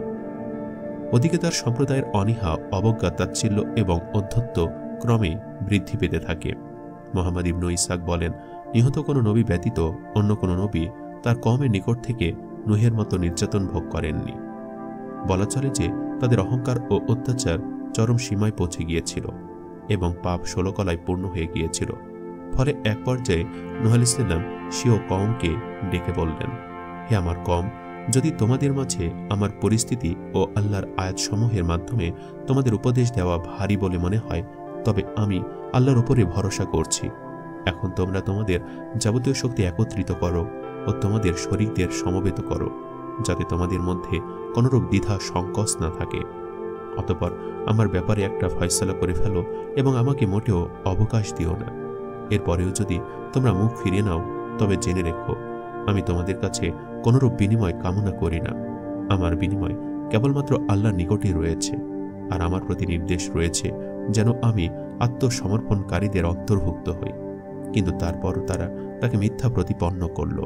ওদিকে তার সম্প্রদায়ের অনীহা, অবজ্ঞা, তাচ্ছিল্য এবং অধ্যত্ব ক্রমে বৃদ্ধি পেতে থাকে। মুহাম্মদ ইবনে ইসহাক বলেন, নিহত কোনো নবী ব্যতীত অন্য কোনো নবী তার কওমের নিকট থেকে নূহের মতো নির্যাতন ভোগ করেননি। বলা চলে যে তাদের অহংকার ও অত্যাচার চরম সীমায় পৌঁছে গিয়েছিল এবং পাপ ষোলকলায় পূর্ণ হয়ে গিয়েছিল। ফলে এক পর্যায়ে নূহ আলাইহিস সালাম স্বীয় কওমকে ডেকে বললেন, হে আমার কওম, যদি তোমাদের মাঝে আমার পরিস্থিতি ও আল্লাহর আয়াতসমূহের মাধ্যমে তোমাদের উপদেশ দেওয়া ভারী বলে মনে হয়, তবে আমি আল্লাহর উপরে ভরসা করছি। এখন তোমরা তোমাদের যাবতীয় শক্তি একত্রিত করো ও তোমাদের শরীকদের সমবেত করো, যাতে তোমাদের মধ্যে কোনরূপ দ্বিধা সংকোচ না থাকে। অতঃপর আমার ব্যাপারে একটা ফয়সালা করে ফেলো এবং আমাকে মোটেও অবকাশ দিও না। এরপরেও যদি তোমরা মুখ ফিরিয়ে নাও তবে জেনে রেখো, আমি তোমাদের কাছে কোনরূপ বিনিময় কামনা করি না। আমার বিনিময় কেবলমাত্র আল্লাহর নিকটেই রয়েছে, আর আমার প্রতি নির্দেশ রয়েছে যেন আমি আত্মসমর্পণকারীদের অন্তর্ভুক্ত হই। কিন্তু তারপরও তারা তাকে মিথ্যা প্রতিপন্ন করল।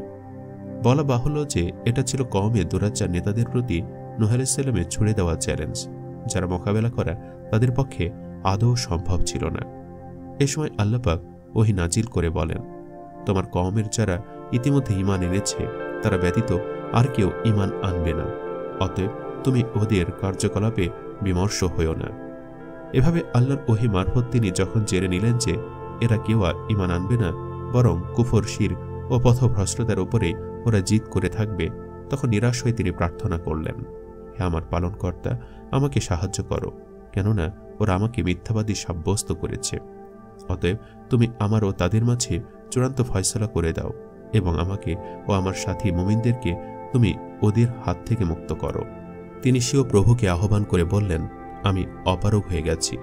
বলা বাহুল্য যে এটা ছিল কওমের দুরাচার নেতাদের প্রতি নূহ আলাইহিস সালামের ছুড়ে দেওয়া চ্যালেঞ্জ, যারা মোকাবেলা করা তাদের পক্ষে আদৌ সম্ভব ছিল না। এ সময় আল্লাহ পাক ওহী নাজিল করে বলেন, তোমার কওমের যারা ইতিমধ্যে ঈমান এনেছে তারা ব্যতীত আর কেউ ঈমান আনবে না, অতএব তুমি ওদের কার্যকলাপে বিমর্ষ হইও না। এভাবে আল্লাহর ওহী মারফত তিনি যখন জেনে নিলেন যে এরা কেউ আর ঈমান আনবে না, বরং কুফর, শিরক ও পথভ্রষ্টতার উপরে ওরা জিদ করে থাকবে, তখন নিরাশ হয়ে তিনি প্রার্থনা করলেন, হে আমার পালনকর্তা, আমাকে সাহায্য করো, কেননা ওরা আমাকে মিথ্যাবাদী সাব্যস্ত করেছে। অতএব তুমি আমার ও তাদের মাঝে চূড়ান্ত ফয়সালা করে দাও এবং আমাকে ও আমার সাথী মুমিনদেরকে তুমি ওদের হাত থেকে মুক্ত করো। তিনি স্বীয় প্রভুকে আহ্বান করে বললেন, আমি অপারগ হয়ে গেছি,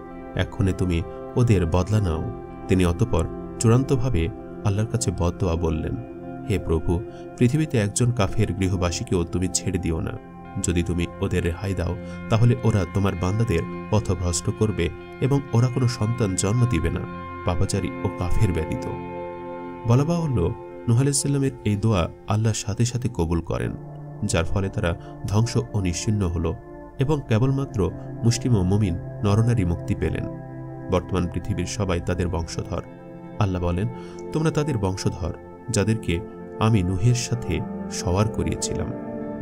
এক্ষণে তুমি ওদের বদলা নাও। তিনি অতঃপর চূড়ান্তভাবে আল্লাহর কাছে বদদোয়া বললেন, হে প্রভু, পৃথিবীতে একজন কাফের গৃহবাসীকেও তুমি ছেড়ে দিও না। যদি তুমি ওদের রেহাই দাও তাহলে ওরা তোমার বান্দাদের পথভ্রষ্ট করবে এবং ওরা কোনো সন্তান জন্ম দিবে না, পাপাচারী ও কাফের ব্যতীত। বলা বাহুল্য, নূহ আলাইহিস সালামের এই দোয়া আল্লাহর সাথে সাথে কবুল করেন, যার ফলে তারা ধ্বংস ও নিশ্চিহ্ন হল এবং কেবলমাত্র মুসলিম ও মুমিন নরনারী মুক্তি পেলেন। বর্তমান পৃথিবীর সবাই তাদের বংশধর। আল্লাহ বলেন, তোমরা তাদের বংশধর যাদেরকে আমি নূহের সাথে সওয়ার করিয়েছিলাম।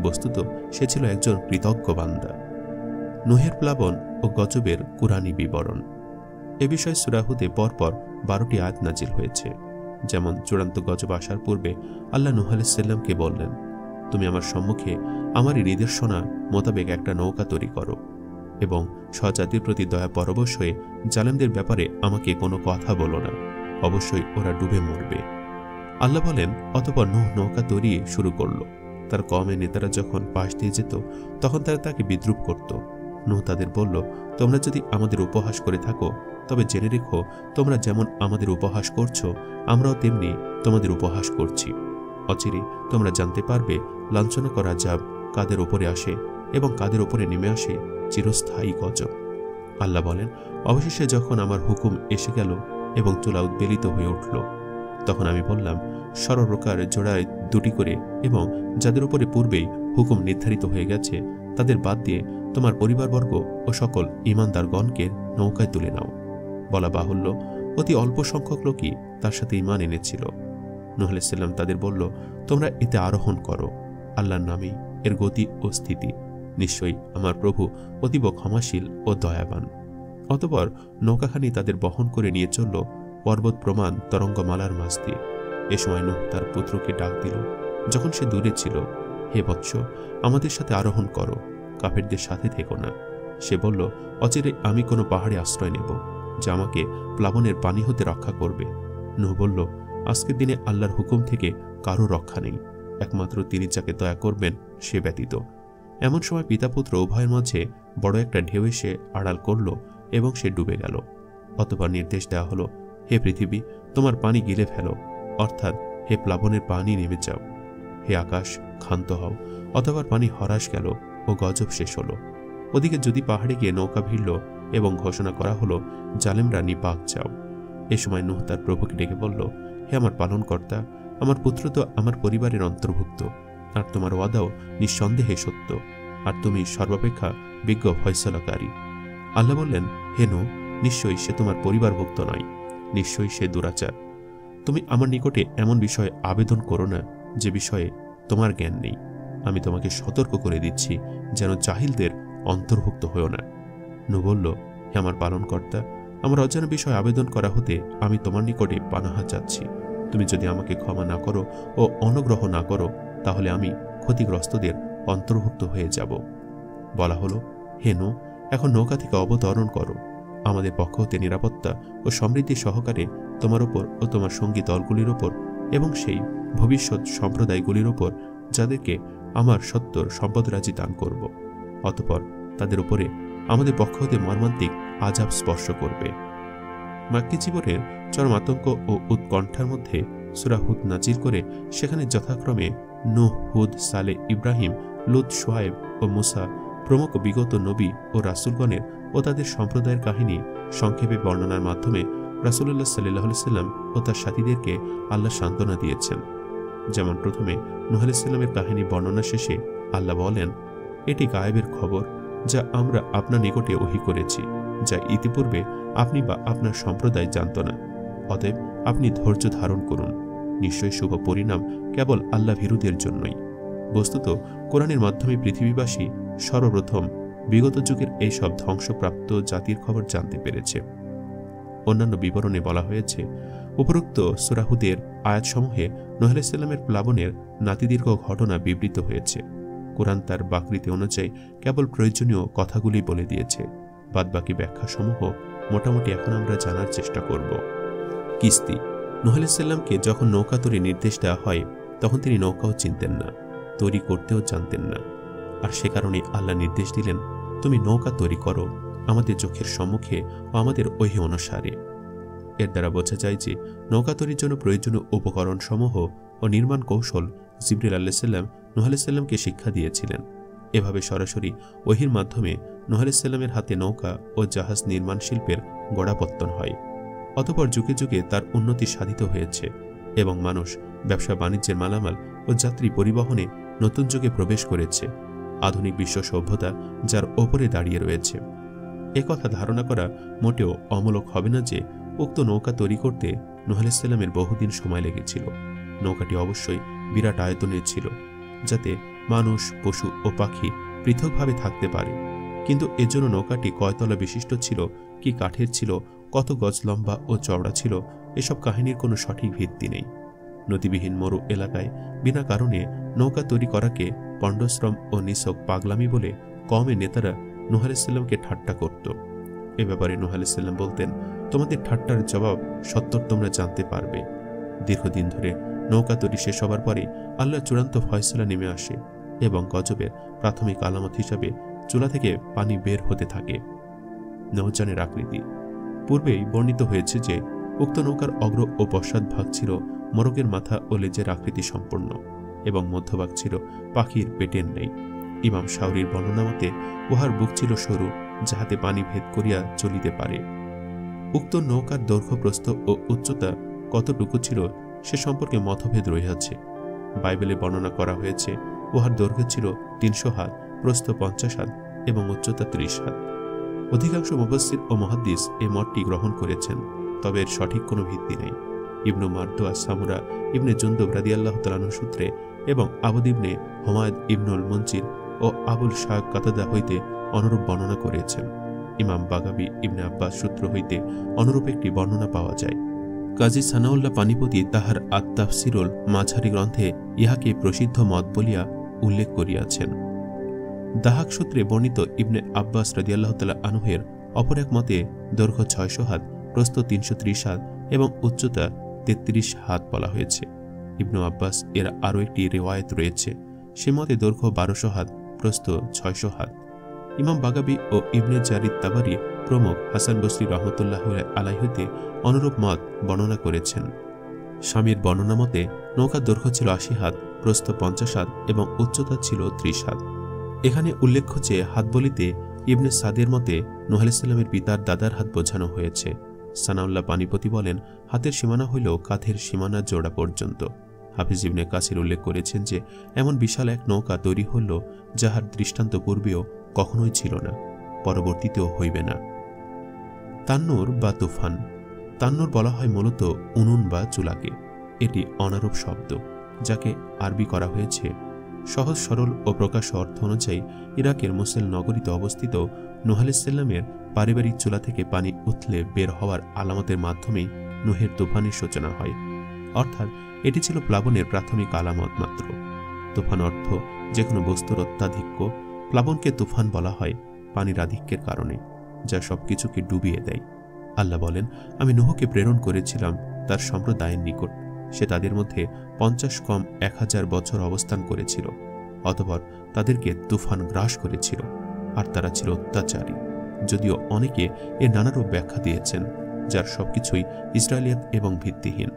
বস্তুত সে ছিল একজন কৃতজ্ঞ বান্দা। নূহের প্লাবন ও গজবের কুরআনী বিবরণ। এ বিষয়ে সূরা হুদে পরপর 12টি আয়াত নাজিল হয়েছে। যেমন চূড়ান্ত গজব আসার পূর্বে আল্লাহ নূহ আলাইহিস সালামকে বললেন, তুমি আমার সম্মুখে আমারই নির্দেশনা মোতাবেক একটা নৌকা তৈরি করো এবং স্বজাতির প্রতি দয়া পরবশ হয়ে জালেমদের ব্যাপারে আমাকে কোনো কথা বলো না, অবশ্যই ওরা ডুবে মরবে। আল্লাহ বলেন, অতঃপর নূহ নৌকা তৈরি শুরু করল। তার কওমের নেতারা যখন পাশ দিয়ে যেত তখন তারা তাকে বিদ্রুপ করত। নূহ তাদের বলল, তোমরা যদি আমাদের উপহাস করে থাকো তবে জেনে রেখো, তোমরা যেমন আমাদের উপহাস করছো আমরাও তেমনি তোমাদের উপহাস করছি। অচিরে তোমরা জানতে পারবে লাঞ্ছনা করা আযাব কাদের ওপরে আসে এবং কাদের ওপরে নেমে আসে চিরস্থায়ী গজব। আল্লাহ বলেন, অবশেষে যখন আমার হুকুম এসে গেল এবং চুলা উদ্বেলিত হয়ে উঠল, তখন আমি বললাম, সরলকার জোড়ায় দুটি করে এবং যাদের উপরে পূর্বেই হুকুম নির্ধারিত হয়ে গেছে তাদের বাদ দিয়ে তোমার পরিবারবর্গ ও সকল ঈমানদারগণকে নৌকায় তুলে নাও। বলা বাহুল্য, অতি অল্প সংখ্যক লোকই তার সাথে ঈমান এনেছিল। নূহ আলাইহিস সালাম তাদের বলল, তোমরা এতে আরোহণ করো, আল্লাহর নামেই এর গতি ও স্থিতি। নিশ্চয়ই আমার প্রভু অতীব ক্ষমাশীল ও দয়াবান। অতঃপর নৌকাখানি তাদের বহন করে নিয়ে চলল পর্বত প্রমাণ তরঙ্গমালার মাঝ দিয়ে। এ সময় নূহ তার পুত্রকে ডাক দিল যখন সে দূরে ছিল, হে বৎস, আমাদের সাথে আরোহণ করো, কাফেরদের সাথে থেকো না। সে বলল, অচিরে আমি কোনো পাহাড়ে আশ্রয় নেব যা আমাকে প্লাবনের পানি হতে রক্ষা করবে। নূহ বলল, আজকের দিনে আল্লাহর হুকুম থেকে কারো রক্ষা নেই, একমাত্র তিনি যাকে দয়া করবেন সে ব্যতীত। এমন সময় পিতা পুত্র উভয়ের মাঝে বড় একটা ঢেউ এসে আড়াল করল এবং সে ডুবে গেল। অতঃপর নির্দেশ দেওয়া হলো, হে পৃথিবী, তোমার পানি গিলে ফেলো, অর্থাৎ হে প্লাবনের পানি নেমে যাও। হে আকাশ, ক্ষান্ত হও। অতঃপর পানি হ্রাস গেল ও গজব শেষ হলো। ওদিকে যদি পাহাড়ে গিয়ে নৌকা ভিড়ল এবং ঘোষণা করা হলো, জালেমরা নিপাক যাও। এ সময় নূহ তার প্রভুকে ডেকে বলল, হে আমার পালনকর্তা, আমার পুত্র তো আমার পরিবারের অন্তর্ভুক্ত, আর তোমার ওয়াদাও নিঃসন্দেহে সত্য, আর তুমি সর্বাপেক্ষা বিজ্ঞ ফয়সালাকারী। আল্লাহ বললেন, হে নূহ, নিশ্চয়ই সে তোমার পরিবারভুক্ত নয়, নিশ্চয়ই সে দুরাচার। তুমি আমার নিকটে এমন বিষয়ে আবেদন করো না যে বিষয়ে তোমার জ্ঞান নেই। আমি তোমাকে সতর্ক করে দিচ্ছি যেন জাহিলদের অন্তর্ভুক্ত হও না। নূহ বলল, হে আমার পালনকর্তা, আমার অজানা বিষয় আবেদন করা হতে আমি তোমার নিকটে পানাহা চাচ্ছি। তুমি যদি আমাকে ক্ষমা না করো ও অনুগ্রহ না করো তাহলে আমি ক্ষতিগ্রস্তদের অন্তর্ভুক্ত হয়ে যাব। বলা হলো, হে নূহ, এখন নৌকা থেকে অবতরণ করো, আমাদের পক্ষ হতে নিরাপত্তা ও সমৃদ্ধি সহকারে তোমার ওপর ও তোমার সঙ্গী দলগুলির ওপর এবং সেই ভবিষ্যৎ সম্প্রদায়গুলির ওপর যাদেরকে আমার সত্তর সম্পদরাজি দান করব। অতঃপর তাদের উপরে আমাদের পক্ষ হতে মর্মান্তিক আযাব স্পর্শ করবে। মাক্কী জীবনের চরম আতঙ্ক ও উৎকণ্ঠার মধ্যে সূরা হুদ নাজিল করে সেখানে যথাক্রমে নূহ, হুদ, সালেহ, ইব্রাহিম, লূত, শুআয়ব ও মুসা প্রমুখ বিগত নবী ও রাসূলগণের ও তাদের সম্প্রদায়ের কাহিনী সংক্ষেপে বর্ণনার মাধ্যমে রাসূলুল্লাহ সাল্লাল্লাহু আলাইহি ওয়াসাল্লাম ও তার সাথীদেরকে আল্লাহ সান্ত্বনা দিয়েছেন। যেমন প্রথমে নূহ আলাইহিস সালামের কাহিনী বর্ণনা শেষে আল্লাহ বলেন, এটি গায়েবের খবর যা আমরা আপনার নিকটে ওহী করেছি, যা ইতিপূর্বে আপনি বা আপনার সম্প্রদায় জানত না। অতএব আপনি ধৈর্য ধারণ করুন, নিশ্চয়ই শুভ পরিণাম কেবল আল্লাহ ভীরুদের জন্যই। বস্তুত কোরআনের মাধ্যমে পৃথিবীবাসী সর্বপ্রথম বিগত যুগের এইসব ধ্বংসপ্রাপ্ত জাতির খবর জানতে পেরেছে। অন্যান্য বিবরণে বলা হয়েছে, উপরোক্ত সূরা হুদের আয়াতসমূহে নূহ আলাইহিস সালামের প্লাবনের নাতিদীর্ঘ ঘটনা বিবৃত হয়েছে। কোরআন তার বাকৃতি অনুযায়ী কেবল প্রয়োজনীয় কথাগুলি বলে দিয়েছে, বাদবাকি ব্যাখ্যাসমূহ মোটামুটি এখন আমরা জানার চেষ্টা করব। কিস্তি। নূহ আলাইহিস সালামকে যখন নৌকা তৈরির নির্দেশ দেওয়া হয় তখন তিনি নৌকাও চিনতেন না, তৈরি করতেও জানতেন না। আর সে কারণে আল্লাহ নির্দেশ দিলেন, তুমি নৌকা তৈরি করো আমাদের চোখের সম্মুখে ও আমাদের ওহী অনুসারে। এর দ্বারা বোঝা যায় যে নৌকা তৈরির জন্য প্রয়োজনীয় উপকরণ সমূহ ও নির্মাণ কৌশল জিবরিল আলাইহিস সালাম নূহ আলাইহিস সালামকে শিক্ষা দিয়েছিলেন। এভাবে সরাসরি ওহীর মাধ্যমে নূহ আলাইহিস সালামের হাতে নৌকা ও জাহাজ নির্মাণ শিল্পের গোড়াপত্তন হয়। অতঃপর যুগে যুগে তার উন্নতি সাধিত হয়েছে এবং মানুষ ব্যবসা বাণিজ্যের মালামাল ও যাত্রী পরিবহনে নতুন যুগে প্রবেশ করেছে, আধুনিক বিশ্ব সভ্যতা যার ওপরে দাঁড়িয়ে রয়েছে। একথা ধারণা করা মোটেও অমূলক হবে না যে উক্ত নৌকা তৈরি করতে নূহ আলাইহিস সালামের বহুদিন সময় লেগেছিল। নৌকাটি অবশ্যই বিরাট আয়তনের ছিল, যাতে মানুষ, পশু ও পাখি পৃথকভাবে থাকতে পারে। কিন্তু এজন্য নৌকাটি কয়তলা বিশিষ্ট ছিল, কি কাঠের ছিল, কত গজ লম্বা ও চওড়া ছিল, এসব কাহিনীর কোনো সঠিক ভিত্তি নেই। নদীবিহীন মরু এলাকায় বিনা কারণে নৌকা তৈরি করাকে পণ্ডশ্রম ও নিছক পাগলামি বলে কওমের নেতারা নূহ আলাইহিস সালামকে ঠাট্টা করত। এ ব্যাপারে নূহ আলাইহিস সালাম বলতেন, তোমাদের ঠাট্টার জবাব সত্তর তোমরা জানতে পারবে। দীর্ঘদিন ধরে নৌকা তৈরি শেষ হবার পরে আল্লাহর চূড়ান্ত ফয়সালা নেমে আসে এবং গজবের প্রাথমিক আলামত হিসাবে চুলা থেকে পানি বের হতে থাকে। নৌযানের আকৃতি পূর্বেই বর্ণিত হয়েছে যে উক্ত নৌকার অগ্র ও পশ্চাৎ ভাগ ছিল মোরগের মাথা ও লেজের আকৃতি সম্পন্ন এবং মধ্যভাগ ছিল পাখির পেটের ন্যায়। ইমাম শাওরির বর্ণনা মতে উহার বুক ছিল সরু, যাহাতে পানি ভেদ করিয়া চলিতে পারে। উক্ত নৌকার দৈর্ঘ্য, প্রস্থ ও উচ্চতা কতটুকু ছিল সে সম্পর্কে মতভেদ রহিয়াছে। বাইবেলে বর্ণনা করা হয়েছে উহার দৈর্ঘ্য ছিল 300 হাত, প্রস্থ 50 হাত এবং উচ্চতা 30 হাত। অধিকাংশ মুফাসসির ও মুহাদ্দিস এই মতটি গ্রহণ করেছেন, তবে এর সঠিক কোনো ভিত্তি নেই। ইবনু মারদুয়া সামুরা ইবনে জুনদুব রাদিয়াল্লাহু তাআলা আনহু সূত্রে এবং আবদ ইবনে হুমায়দ ইবনুল মুনজির ও আবুল শাহ কাতাদা হইতে অনুরূপ বর্ণনা করেছেন। ইমাম বাগাবী ইবনে আব্বাস সূত্র হইতে অনুরূপ একটি বর্ণনা পাওয়া যায়। কাজী সানাউল্লাহ পানিপতি তাহার আত-তাফসিরুল মাঝারি গ্রন্থে ইহাকে প্রসিদ্ধ মত বলিয়া উল্লেখ করিয়াছেন। দাহাক সূত্রে বর্ণিত ইবনে আব্বাস রাদিয়াল্লাহু তাআলা আনহুর অপর এক মতে দৈর্ঘ্য 600 হাত, প্রস্থ 330 হাত এবং উচ্চতা 33 হাত বলা হয়েছে। ইবনু আব্বাস এর আরও একটি রিওয়ায়েত রয়েছে, সে মতে দৈর্ঘ্য 1200 হাত, প্রস্থ 600 হাত। ইমাম বাগাবী ও ইবনে জারিদ তাবারি প্রমুখ হাসান বসরি রহমতুল্লাহ আলাইহি হইতে অনুরূপ মত বর্ণনা করেছেন। স্বামীর বর্ণনা মতে নৌকার দৈর্ঘ্য ছিল 80 হাত, প্রস্থ 50 হাত এবং উচ্চতা ছিল 30 হাত। এখানে উল্লেখ্য যে হাত বলিতে ইবনে সাদের মতে নূহ আলাইহিস সালামের পিতার দাদার হাত বোঝানো হয়েছে। সানাউল্লাহ পানিপতি বলেন, হাতের সীমানা হইল কাঁধের সীমানার জোড়া পর্যন্ত। হাফিজ ইবনে কাসির উল্লেখ করেছেন যে এমন বিশাল এক নৌকা তৈরি হল যাহার দৃষ্টান্ত পূর্বেও কখনোই ছিল না, পরবর্তীতেও হইবে না। তান্নুর বা তুফান। তান্নুর বলা হয় মূলত উনুন বা চুলাকে। এটি অনারব শব্দ, যাকে আরবি করা হয়েছে। সহজ সরল ও প্রকাশ্য অর্থ অনুযায়ী ইরাকের মোসেল নগরীতে অবস্থিত নূহ আলাইহিস সালামের পারিবারিক চুলা থেকে পানি উথলে বের হওয়ার আলামতের মাধ্যমেই নূহের তুফানের সূচনা হয়। অর্থাৎ এটি ছিল প্লাবনের প্রাথমিক আলামত মাত্র। তুফান অর্থ যে কোনো বস্তুর অত্যাধিক্য। প্লাবনকে তুফান বলা হয় পানির আধিক্যের কারণে, যা সবকিছুকে ডুবিয়ে দেয়। আল্লাহ বলেন, আমি নূহকে প্রেরণ করেছিলাম তার সম্প্রদায়ের নিকট। সে তাদের মধ্যে 50 কম 1000 বছর অবস্থান করেছিল। অতঃপর তাদেরকে তুফান গ্রাস করেছিল, আর তারা ছিল অত্যাচারী। যদিও অনেকে এর নানারূপ ব্যাখ্যা দিয়েছেন, যার সবকিছুই ইসরায়েলিয়াত এবং ভিত্তিহীন।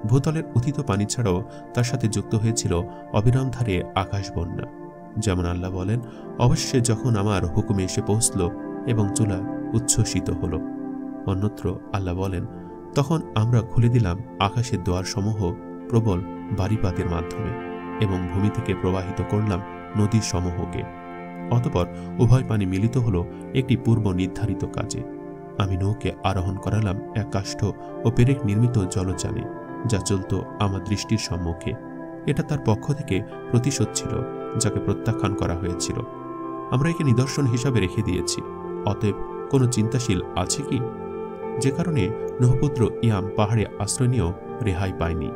ভূতলের উথিত পানি ছাড়াও তার সাথে যুক্ত হয়েছিল অবিরাম ধারে আকাশ বন্যা। যেমন আল্লাহ বলেন, অবশ্যই যখন আমার হুকুমে এসে পৌঁছল এবং চুলা উচ্ছ্বসিত হল। অন্যত্র আল্লাহ বলেন, তখন আমরা খুলে দিলাম আকাশের দ্বারসমূহ প্রবল বারিপাতের মাধ্যমে এবং ভূমি থেকে প্রবাহিত করলাম নদীর সমূহকে। অতঃপর উভয় পানি মিলিত হল একটি পূর্ব নির্ধারিত কাজে। আমি নৌকে আরোহণ করালাম এক কাষ্ঠ ও পেরেক নির্মিত জলযানে, যা চলত আমার দৃষ্টির সম্মুখে। এটা তার পক্ষ থেকে প্রতিশোধ ছিল, যাকে প্রত্যাখ্যান করা হয়েছিল। আমরা একে নিদর্শন হিসাবে রেখে দিয়েছি। অতএব কোনো চিন্তাশীল আছে কি? যে কারণে নূহপুত্র ইয়াম পাহাড়ে আশ্রয় নিয়েও রেহাই পায়নি।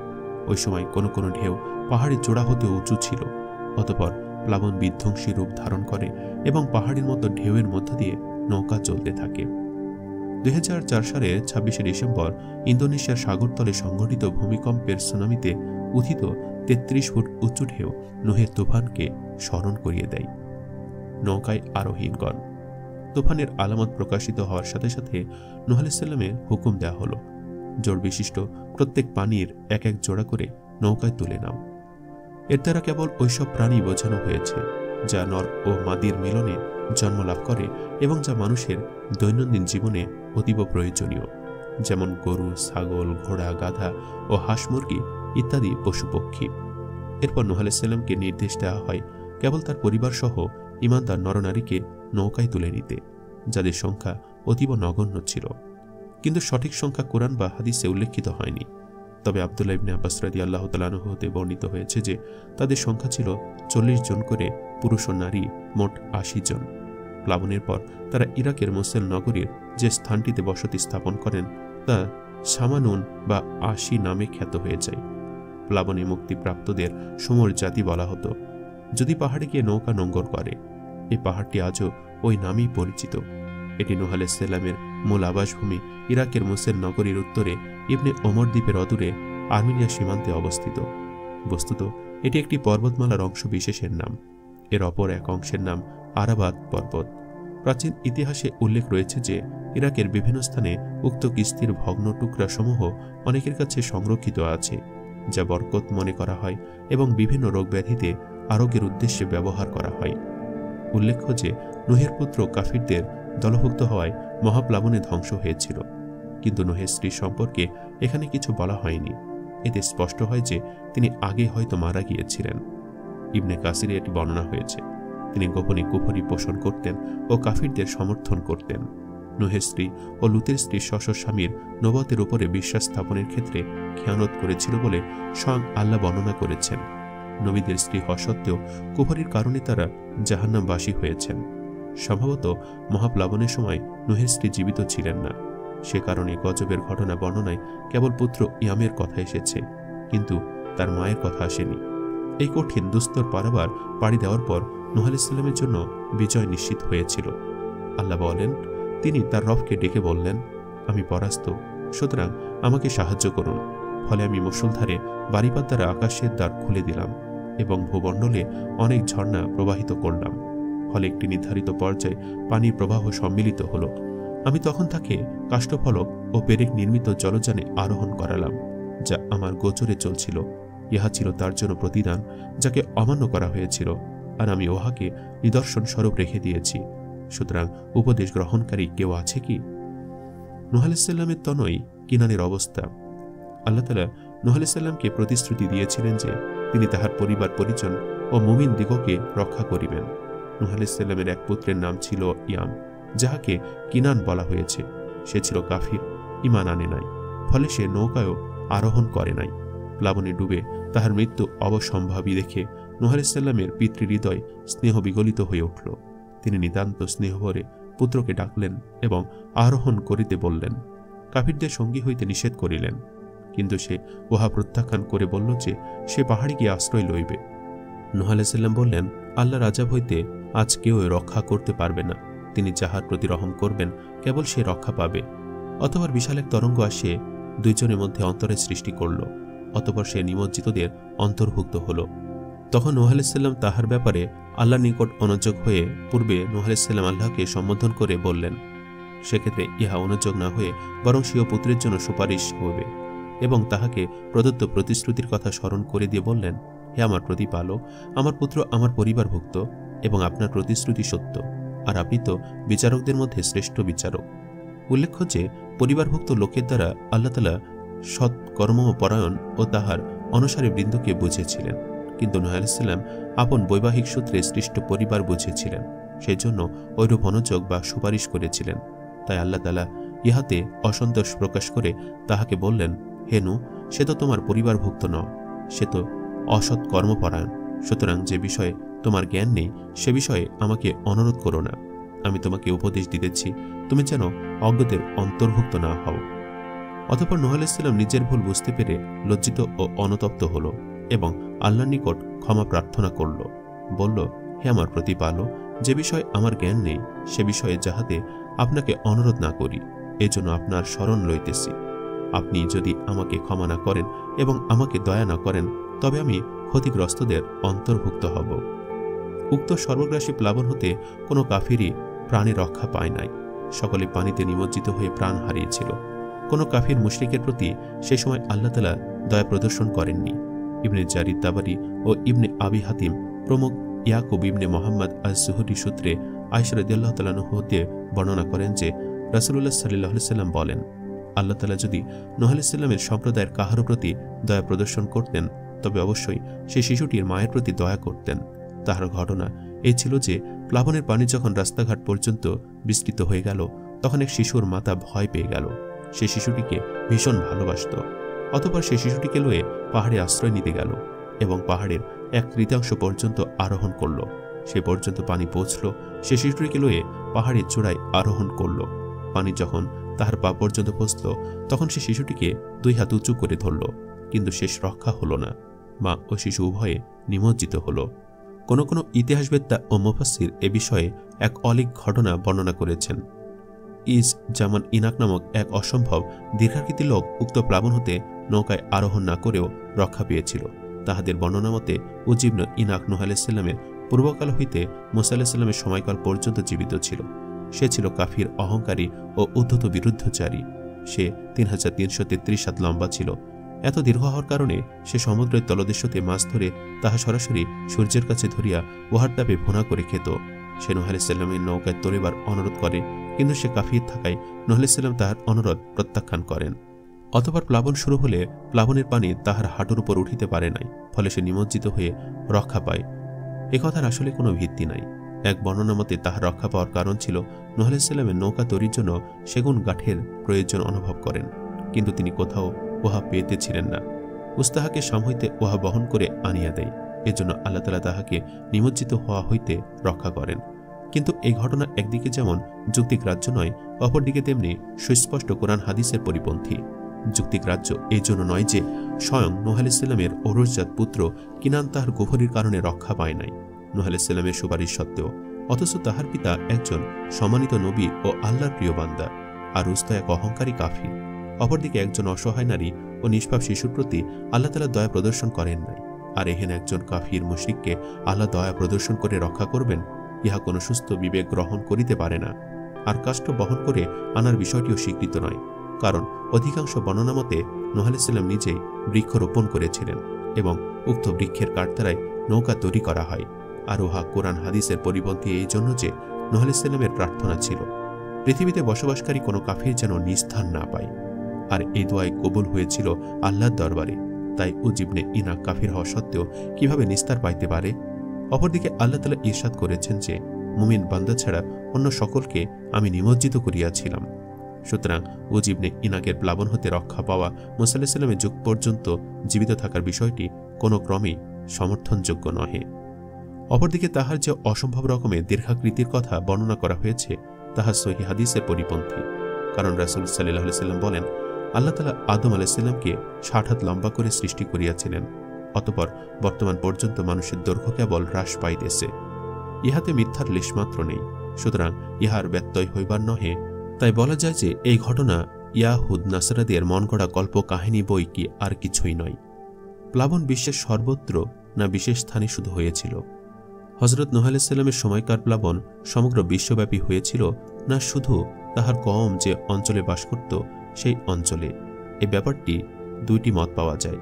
ওই সময় কোনো কোনো ঢেউ পাহাড়ের চূড়া হতে উঁচু ছিল। অতঃপর প্লাবন বিধ্বংসী রূপ ধারণ করে এবং পাহাড়ের মতো ঢেউয়ের মধ্য দিয়ে নৌকা চলতে থাকে। 2004 সালে 26শে ডিসেম্বর ইন্দোনেশিয়ার সাগরতলে সংঘটিত ভূমিকম্পের সুনামিতে উথিত 33 ফুট উঁচু ঢেউ নূহের তুফানকে স্মরণ করিয়ে দেয়। নৌকায় আরোহীগণ। তুফানের আলামত প্রকাশিত হওয়ার সাথে সাথে নূহ আলাইহিস সালামের হুকুম দেওয়া হলো, জোড় বিশিষ্ট প্রত্যেক পানির এক এক জোড়া করে নৌকায় তুলে নাও। এর দ্বারা কেবল ওইসব প্রাণী বোঝানো হয়েছে যা নর ও মাদির মিলনে জন্ম লাভ করে এবং যা মানুষের দৈনন্দিন জীবনে অতীব প্রয়োজনীয়, যেমন গরু, ছাগল, ঘোড়া, গাধা ও হাঁস মুরগি ইত্যাদি পশুপক্ষী। এরপর নূহ আলাইহিস সালামকে নির্দেশ দেওয়া হয় কেবল তার পরিবার সহ ঈমানদার নরনারীকে নৌকায় তুলে নিতে, যাদের সংখ্যা অতীব নগণ্য ছিল। কিন্তু সঠিক সংখ্যা কোরআন বা হাদিসে উল্লেখিত হয়নি। তবে আব্দুল্লাহ ইবনে আব্বাস রাদিয়াল্লাহু তাআলা আনহু হতে বর্ণিত হয়েছে যে তাদের সংখ্যা ছিল 40 জন করে, পুরুষ ও নারী মোট 80 জন। প্লাবনের পর তারা ইরাকের মোসেল নগরীর যে স্থানটিতে বসতি স্থাপন করেন তা সামানুন বা 80 নামে খ্যাত হয়ে যায়। প্লাবনে মুক্তিপ্রাপ্তদের সমর জাতি বলা হতো। যদি পাহাড়ে গিয়ে নৌকা নোঙ্গর করে, এই পাহাড়টি আজও ওই নামেই পরিচিত। এটি নূহ আলাইহিস সালামের মূল আবাসভূমি ইরাকের মোসেল নগরীর উত্তরে ইবনে ওমর দ্বীপের অদূরে আর্মেনিয়া সীমান্তে অবস্থিত। বস্তুত এটি একটি পর্বতমালার অংশ বিশেষের নাম। এর অপর এক অংশের নাম আরাবাত পর্বত। প্রাচীন ইতিহাসে উল্লেখ রয়েছে যে ইরাকের বিভিন্ন স্থানে উক্ত কিস্তির ভগ্ন টুকরাসমূহ অনেকের কাছে সংরক্ষিত আছে, যা বরকত মনে করা হয় এবং বিভিন্ন রোগব্যাধিতে আরোগ্যের উদ্দেশ্যে ব্যবহার করা হয়। উল্লেখ্য যে নুহের পুত্র কাফিরদের দলভুক্ত হওয়ায় মহাপ্লাবনে ধ্বংস হয়েছিল, কিন্তু নুহের স্ত্রী সম্পর্কে এখানে কিছু বলা হয়নি। এতে স্পষ্ট হয় যে তিনি আগে হয়তো মারা গিয়েছিলেন। ইবনে কাসিরে এটি বর্ণনা হয়েছে। তিনি গোপনে কুফরি পোষণ করতেন ও কাফিরদের সমর্থন করতেন। নুহের স্ত্রী ও লুতের স্ত্রী স্বামীর নবতের উপরে বিশ্বাস স্থাপনের ক্ষেত্রে খেয়ানত করেছিল বলে স্বয়ং আল্লাহ বর্ণনা করেছেন। নবীদের স্ত্রী হওয়া সত্ত্বেও কুফরির কারণে তারা জাহান্নামবাসী হয়েছেন। সম্ভবত মহাপ্লাবনের সময় নুহের স্ত্রী জীবিত ছিলেন না। সে কারণে গজবের ঘটনা বর্ণনায় কেবল পুত্র ইয়ামের কথা এসেছে, কিন্তু তার মায়ের কথা আসেনি। এই কঠিন দুস্তর পারাবার পাড়ি দেওয়ার পর নূহ আলাইহিস সালামের জন্য বিজয় নিশ্চিত হয়েছিল। আল্লাহ বলেন, তিনি তার রবকে ডেকে বললেন, আমি পরাস্ত, সুতরাং আমাকে সাহায্য করুন। ফলে আমি মুষলধারে বারিপাত দ্বারা আকাশের দ্বার খুলে দিলাম এবং ভূমণ্ডলে অনেক ঝর্ণা প্রবাহিত করলাম। ফলে একটি নির্ধারিত পর্যায়ে পানির প্রবাহ সম্মিলিত হল। আমি তখন তাকে কাষ্ঠফলক ও পেরেক নির্মিত জলযানে আরোহণ করালাম, যা আমার গোচরে চলছিল। ইহা ছিল তার জন্য প্রতিদান, যাকে অমান্য করা হয়েছিল, আর আমি উহাকে নিদর্শন স্বরূপ রেখে দিয়েছি। সুতরাং উপদেশ গ্রহণকারী কেউ আছে কি? নূহ আলাইহিস সালামের তনয় কিনানের অবস্থা। আল্লাহ তাআলা নূহ আলাইহিস সালামকে প্রতিশ্রুতি দিয়েছিলেন যে তিনি তাহার পরিবার পরিজন ও মুমিন দিগকে রক্ষা করিবেন। নূহ আলাইহিস সালামের এক পুত্রের নাম ছিল ইয়াম, যাহাকে কিনান বলা হয়েছে। সে ছিল কাফির, ঈমান আনে নাই, ফলে সে নৌকায়ও আরোহণ করে নাই। প্লাবনে ডুবে তাহার মৃত্যু অবসম্ভাবী দেখে নূহ আলাইহিস সালামের পিতৃহৃদয় স্নেহ বিগলিত হয়ে উঠল। তিনি নিতান্ত স্নেহভরে পুত্রকে ডাকলেন এবং আরোহণ করিতে বললেন। কাফিরদের সঙ্গী হইতে নিষেধ করিলেন, কিন্তু সে উহা প্রত্যাখ্যান করে বলল যে সে পাহাড়ে গিয়ে আশ্রয় লইবে। নূহ আলাইহিস সালাম বললেন, আল্লাহর আযাব হইতে আজ কেউ রক্ষা করতে পারবে না। তিনি যাহার প্রতি রহম করবেন কেবল সে রক্ষা পাবে। অতঃপর বিশাল এক তরঙ্গ আসে দুইজনের মধ্যে অন্তরের সৃষ্টি করল। অতঃপর সে নিমজ্জিতদের অন্তর্ভুক্ত হল। তখন নূহ আলাইহিস সালাম তাহার ব্যাপারে আল্লাহর নিকট অনুযোগ হয়ে পূর্বে নূহ আলাইহিস সালাম আল্লাহকে সম্বোধন করে বললেন। সেক্ষেত্রে ইহা অনুযোগ না হয়ে বরং স্বীয় পুত্রের জন্য সুপারিশ হবে এবং তাহাকে প্রদত্ত প্রতিশ্রুতির কথা স্মরণ করে দিয়ে বললেন, হে আমার প্রতিপালক, আমার পুত্র আমার পরিবারভুক্ত এবং আপনার প্রতিশ্রুতি সত্য, আর আপনি তো বিচারকদের মধ্যে শ্রেষ্ঠ বিচারক। উল্লেখ্য যে পরিবারভুক্ত লোকের দ্বারা আল্লাহ তাআলা সৎ কর্মপরায়ণ ও তাহার অনুসারী বৃন্দকে বুঝেছিলেন, কিন্তু নূহ আলাইহিস সালাম আপন বৈবাহিক সূত্রে সৃষ্ট পরিবার বুঝেছিলেন। সেই জন্য ঐরূপ অনুযোগ বা সুপারিশ করেছিলেন। তাই আল্লাহ তাআলা ইহাতে অসন্তোষ প্রকাশ করে তাহাকে বললেন, হে নূহ, সে তো তোমার পরিবারভুক্ত নয়, সে তো অসৎ কর্মপরায়ণ। সুতরাং যে বিষয়ে তোমার জ্ঞান নেই সে বিষয়ে আমাকে অনুরোধ করো না। আমি তোমাকে উপদেশ দিতেছি, তুমি যেন অজ্ঞদের অন্তর্ভুক্ত না হও। অতঃপর নূহ আলাইহিস সালাম নিজের ভুল বুঝতে পেরে লজ্জিত ও অনুতপ্ত হল এবং আল্লাহর নিকট ক্ষমা প্রার্থনা করল। বলল, হে আমার প্রতিপালক, যে বিষয়ে আমার জ্ঞান নেই সে বিষয়ে যাহাতে আপনাকে অনুরোধ না করি, এজন্য আপনার শরণ লইতেছি। আপনি যদি আমাকে ক্ষমা না করেন এবং আমাকে দয়া না করেন, তবে আমি ক্ষতিগ্রস্তদের অন্তর্ভুক্ত হব। উক্ত সর্বগ্রাসী প্লাবন হতে কোনো কাফিরই প্রাণে রক্ষা পায় নাই। সকলে পানিতে নিমজ্জিত হয়ে প্রাণ হারিয়েছিল। কোনো কাফির মুশরিকের প্রতি সে সময় আল্লাহ তাআলা দয়া প্রদর্শন করেননি। ইবনে জারির তাবারি ও ইবনে আবি হাতিম প্রমুখ ইয়াকুব ইবনে মুহাম্মদ আজ-জুহরি সূত্রে আয়েশা রাদিয়াল্লাহু তাআলা আনহা হতে বর্ণনা করেন যে রাসূলুল্লাহ সাল্লাল্লাহু আলাইহি সাল্লাম বলেন, আল্লাহ তাআলা যদি নূহ আলাইহিস সালামের সম্প্রদায়ের কাহারও প্রতি দয়া প্রদর্শন করতেন, তবে অবশ্যই সেই শিশুটির মায়ের প্রতি দয়া করতেন। তাহার ঘটনা এই ছিল যে প্লাবনের পানি যখন রাস্তাঘাট পর্যন্ত বিস্তৃত হয়ে গেল, তখন এক শিশুর মাতা ভয় পেয়ে গেল। সে শিশুটিকে ভীষণ ভালোবাসত। অতঃপর সে শিশুটিকে লয়ে পাহাড়ে আশ্রয় নিতে গেল এবং পাহাড়ের 1/3 পর্যন্ত আরোহণ করল। সে পর্যন্ত পানি পৌঁছল। সে শিশুটিকে লয়ে পাহাড়ের চূড়ায় আরোহণ করল। পানি যখন তাহার পা পর্যন্ত পৌঁছল, তখন সে শিশুটিকে 2 হাত উঁচু করে ধরল, কিন্তু শেষ রক্ষা হল না। মা ও শিশু উভয়ে নিমজ্জিত হল। কোন কোন ইতিহাসবেত্তা ও মুফাসসির এ বিষয়ে এক অলীক ঘটনা বর্ণনা করেছেন। ইজ যেমন ইনাক নামক এক অসম্ভব দীর্ঘাকৃতি লোক উক্ত প্লাবন হতে নৌকায় আরোহণ না করেও রক্ষা পেয়েছিল। তাহাদের বর্ণনা মতে উজিবন ইনাক নূহ আলাইহিসসালামের পূর্বকাল হইতে মুসা আলাইহিসসালামের সময়কাল পর্যন্ত জীবিত ছিল। সে ছিল কাফির, অহংকারী ও উদ্ধত বিরুদ্ধচারী। সে 3333 হাত লম্বা ছিল। এত দীর্ঘ হওয়ার কারণে সে সমুদ্রের তলদেশতে মাছ ধরে তাহা সরাসরি সূর্যের কাছে ধরিয়া উহার তাপে ভুনা করে খেত। সে নূহ আলাইহিসসালামের নৌকায় তোলিবার অনুরোধ করে, কিন্তু সে কাফির থাকায় নূহ আলাইহিসসালাম তাহার অনুরোধ প্রত্যাখ্যান করেন। অতঃপর প্লাবন শুরু হলে প্লাবনের পানি তাহার হাঁটুর উপর উঠিতে পারে নাই, ফলে সে নিমজ্জিত হয়ে রক্ষা পায়। একথার আসলে কোনো ভিত্তি নাই। এক বর্ণনা মতে তাহার রক্ষা পাওয়ার কারণ ছিল নূহ আলাইহিসসালামের নৌকা তৈরির জন্য সেগুন কাঠের প্রয়োজন অনুভব করেন, কিন্তু তিনি কোথাও উহা পেতেছিলেন না। উস্তাহাকে শাম হইতে উহা বহন করে আনিয়া দেয়। এজন্য আল্লাহ তাআলা তাহাকে নিমজ্জিত হওয়া হইতে রক্ষা করেন। কিন্তু এই ঘটনা একদিকে যেমন যুক্তিগ্রাহ্য নয়, অপরদিকে তেমনি সুস্পষ্ট কোরআন হাদিসের পরিপন্থী। যুক্তিগ্রাহ্য এই জন্য নয় যে স্বয়ং নূহ আলাইহিসসালামের ঔরসজাত পুত্র কিনান তাহার কুফরির কারণে রক্ষা পায় নাই নূহ আলাইহিসসালামের সুপারিশ সত্ত্বেও, অথচ তাহার পিতা একজন সম্মানিত নবী ও আল্লাহর প্রিয় বান্দা, আর রুস্ত এক অহংকারী কাফির। অপরদিকে একজন অসহায় নারী ও নিষ্পাপ শিশুর প্রতি আল্লাহ তাআলা দয়া প্রদর্শন করেন নাই। আর এহেন একজন কাফির মুশরিককে আল্লাহ দয়া প্রদর্শন করে রক্ষা করবেন, ইহা কোনো সুস্থ বিবেক গ্রহণ করিতে পারে না। আর কাষ্ঠ বহন করে আনার বিষয়টিও স্বীকৃত নয়, কারণ অধিকাংশ বর্ণনা মতে নূহ আলাইহিসসালাম নিজেই বৃক্ষ রোপণ করেছিলেন এবং উক্ত বৃক্ষের কাঠ দ্বারাই নৌকা তৈরি করা হয়। আর উহা কোরআন হাদিসের পরিপন্থী এই জন্য যে নূহ আলাইহিসসালামের প্রার্থনা ছিল পৃথিবীতে বসবাসকারী কোনো কাফির যেন নিস্থান না পায়। আর এই দোয়াই কবুল হয়েছিল আল্লাহর দরবারে। তাই উজিবনে ইনাক কাফির হওয়া সত্ত্বেও কিভাবে নিস্তার পাইতে পারে? অপরদিকে আল্লাহ তাআলা ইরশাদ করেছেন যে মুমিন বান্দা ছাড়া অন্য সকলকে আমি নিমজ্জিত করিয়াছিলাম। সুতরাং উজিবনে ইনাকের প্লাবন হতে রক্ষা পাওয়া মুসা আলাইহিসসালামের যুগ পর্যন্ত জীবিত থাকার বিষয়টি কোনো ক্রমেই সমর্থনযোগ্য নহে। অপরদিকে তাহার যে অসম্ভব রকমের দীর্ঘাকৃতির কথা বর্ণনা করা হয়েছে তাহা সহিহ হাদিসের পরিপন্থী। কারণ রাসূল সাল্লাল্লাহু আলাইহি ওয়াসাল্লাম বলেন, আল্লাহ তাআলা আদম আলাইহিসসালামকে 60 হাত লম্বা করে সৃষ্টি করিয়াছিলেন। অতঃপর বর্তমান পর্যন্ত মানুষের দৈর্ঘ্য কেবল হ্রাস পাইতেছে। ইহাতে মিথ্যার লেশমাত্র নেই, সুতরাং ইহার ব্যত্যয় হইবার নহে। তাই বলা যায় যে এই ঘটনা ইয়াহুদ নাসারাদের মন গড়া গল্প কাহিনী বই কি আর কিছুই নয়। প্লাবন বিশ্বের সর্বত্র না বিশেষ স্থানে শুধু হয়েছিল? হযরত নূহ আলাইহিসসালামের সময়কার প্লাবন সমগ্র বিশ্বব্যাপী হয়েছিল, না শুধু তাহার কওম যে অঞ্চলে বাস করত সেই অঞ্চলে? এই ব্যাপারটি দুইটি মত পাওয়া যায়।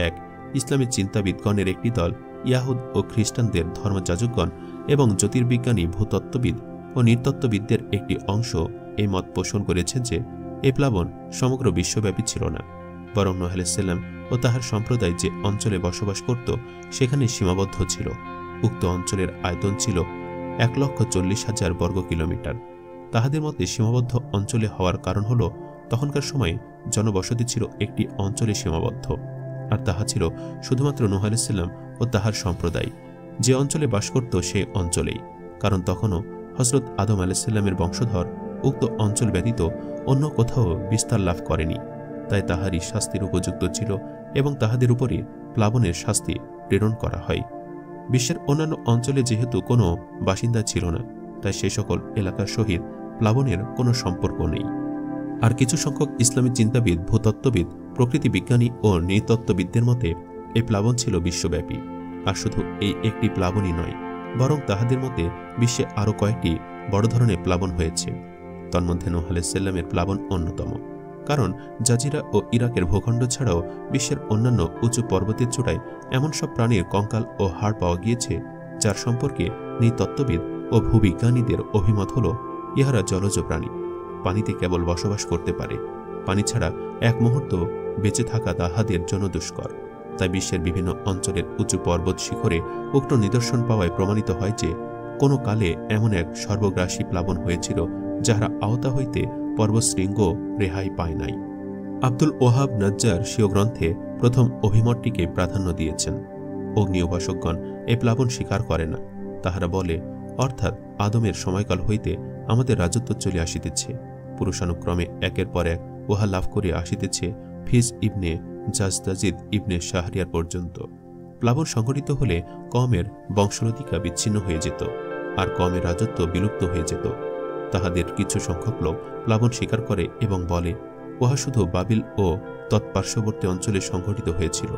এক, ইসলামী চিন্তাবিদগণের একটি দল ইয়াহুদ ও খ্রিস্টানদের ধর্মযাজকগণ এবং জ্যোতির্বিজ্ঞানী, ভূতত্ত্ববিদ ও নৃতত্ত্ববিদদের একটি অংশ এই মত পোষণ করেছেন যে এই প্লাবন সমগ্র বিশ্বব্যাপী ছিল না, বরং নূহ আলাইহিসসালাম ও তাহার সম্প্রদায় যে অঞ্চলে বসবাস করত সেখানে সীমাবদ্ধ ছিল। উক্ত অঞ্চলের আয়তন ছিল 1,40,000 বর্গ কিলোমিটার। তাহাদের মতে সীমাবদ্ধ অঞ্চলে হওয়ার কারণ হল তখনকার সময়ে জনবসতি ছিল একটি অঞ্চলে সীমাবদ্ধ, আর তাহা ছিল শুধুমাত্র নূহ আলাইহিসসালাম ও তাহার সম্প্রদায় যে অঞ্চলে বাস করত সেই অঞ্চলেই। কারণ তখনও হযরত আদম আলাইহিসসালামের বংশধর উক্ত অঞ্চল ব্যতীত অন্য কোথাও বিস্তার লাভ করেনি। তাই তাহারই শাস্তির উপযুক্ত ছিল এবং তাহাদের উপরে প্লাবনের শাস্তি প্রেরণ করা হয়। বিশ্বের অন্যান্য অঞ্চলে যেহেতু কোনো বাসিন্দা ছিল না, তাই সে সকল এলাকার সহিত প্লাবনের কোনো সম্পর্ক নেই। আর কিছু সংখ্যক ইসলামী চিন্তাবিদ, ভূতত্ত্ববিদ, প্রকৃতি বিজ্ঞানী ও নৃতত্ত্ববিদদের মতে এই প্লাবন ছিল বিশ্বব্যাপী। আর শুধু এই একটি প্লাবনই নয়, বরং তাহাদের মতে বিশ্বে আরও কয়েকটি বড় ধরনের প্লাবন হয়েছে। তন্মধ্যে নূহ আলাইহিসসালামের প্লাবন অন্যতম। কারণ জাজিরা ও ইরাকের ভূখণ্ড ছাড়াও বিশ্বের অন্যান্য উঁচু পর্বতের চূড়ায় এমন সব প্রাণীর কঙ্কাল ও হাড় পাওয়া গিয়েছে যার সম্পর্কে নৃতত্ত্ববিদ ও ভূবিজ্ঞানীদের অভিমত হল ইহারা জলজ প্রাণী, পানিতে কেবল বসবাস করতে পারে। পানি ছাড়া এক মুহূর্ত বেঁচে থাকা তাহাদের জন্য দুষ্কর। তাই বিশ্বের বিভিন্ন অঞ্চলের উঁচু পর্বত শিখরে উক্ত নিদর্শন পাওয়ায় প্রমাণিত হয় যে কোনো কালে এমন এক সর্বগ্রাসী প্লাবন হয়েছিল যাহারা আওতা হইতে পর্বতশৃঙ্গ রেহাই পায় নাই। আব্দুল ওহাব নাজ্জার স্বীয় গ্রন্থে প্রথম অভিমতটিকে প্রাধান্য দিয়েছেন। অগ্নি উপাসকগণ এ প্লাবন স্বীকার করে না। তাহারা বলে, অর্থাৎ আদমের সময়কাল হইতে আমাদের রাজত্ব চলে আসিতেছে, পুরুষানুক্রমে একের পর এক উহা লাভ করিয়া আসিতেছে ফিজ ইবনে জাজদাজিদ ইবনে শাহরিয়ার পর্যন্ত। প্লাবন সংঘটিত হলে কওমের বংশলতিকা বিচ্ছিন্ন হয়ে যেত, আর কওমের রাজত্ব বিলুপ্ত হয়ে যেত। তাহাদের কিছু সংখ্যক লোক প্লাবন স্বীকার করে এবং বলে, উহা শুধু বাবিল ও তৎপার্শ্ববর্তী অঞ্চলে সংঘটিত হয়েছিল,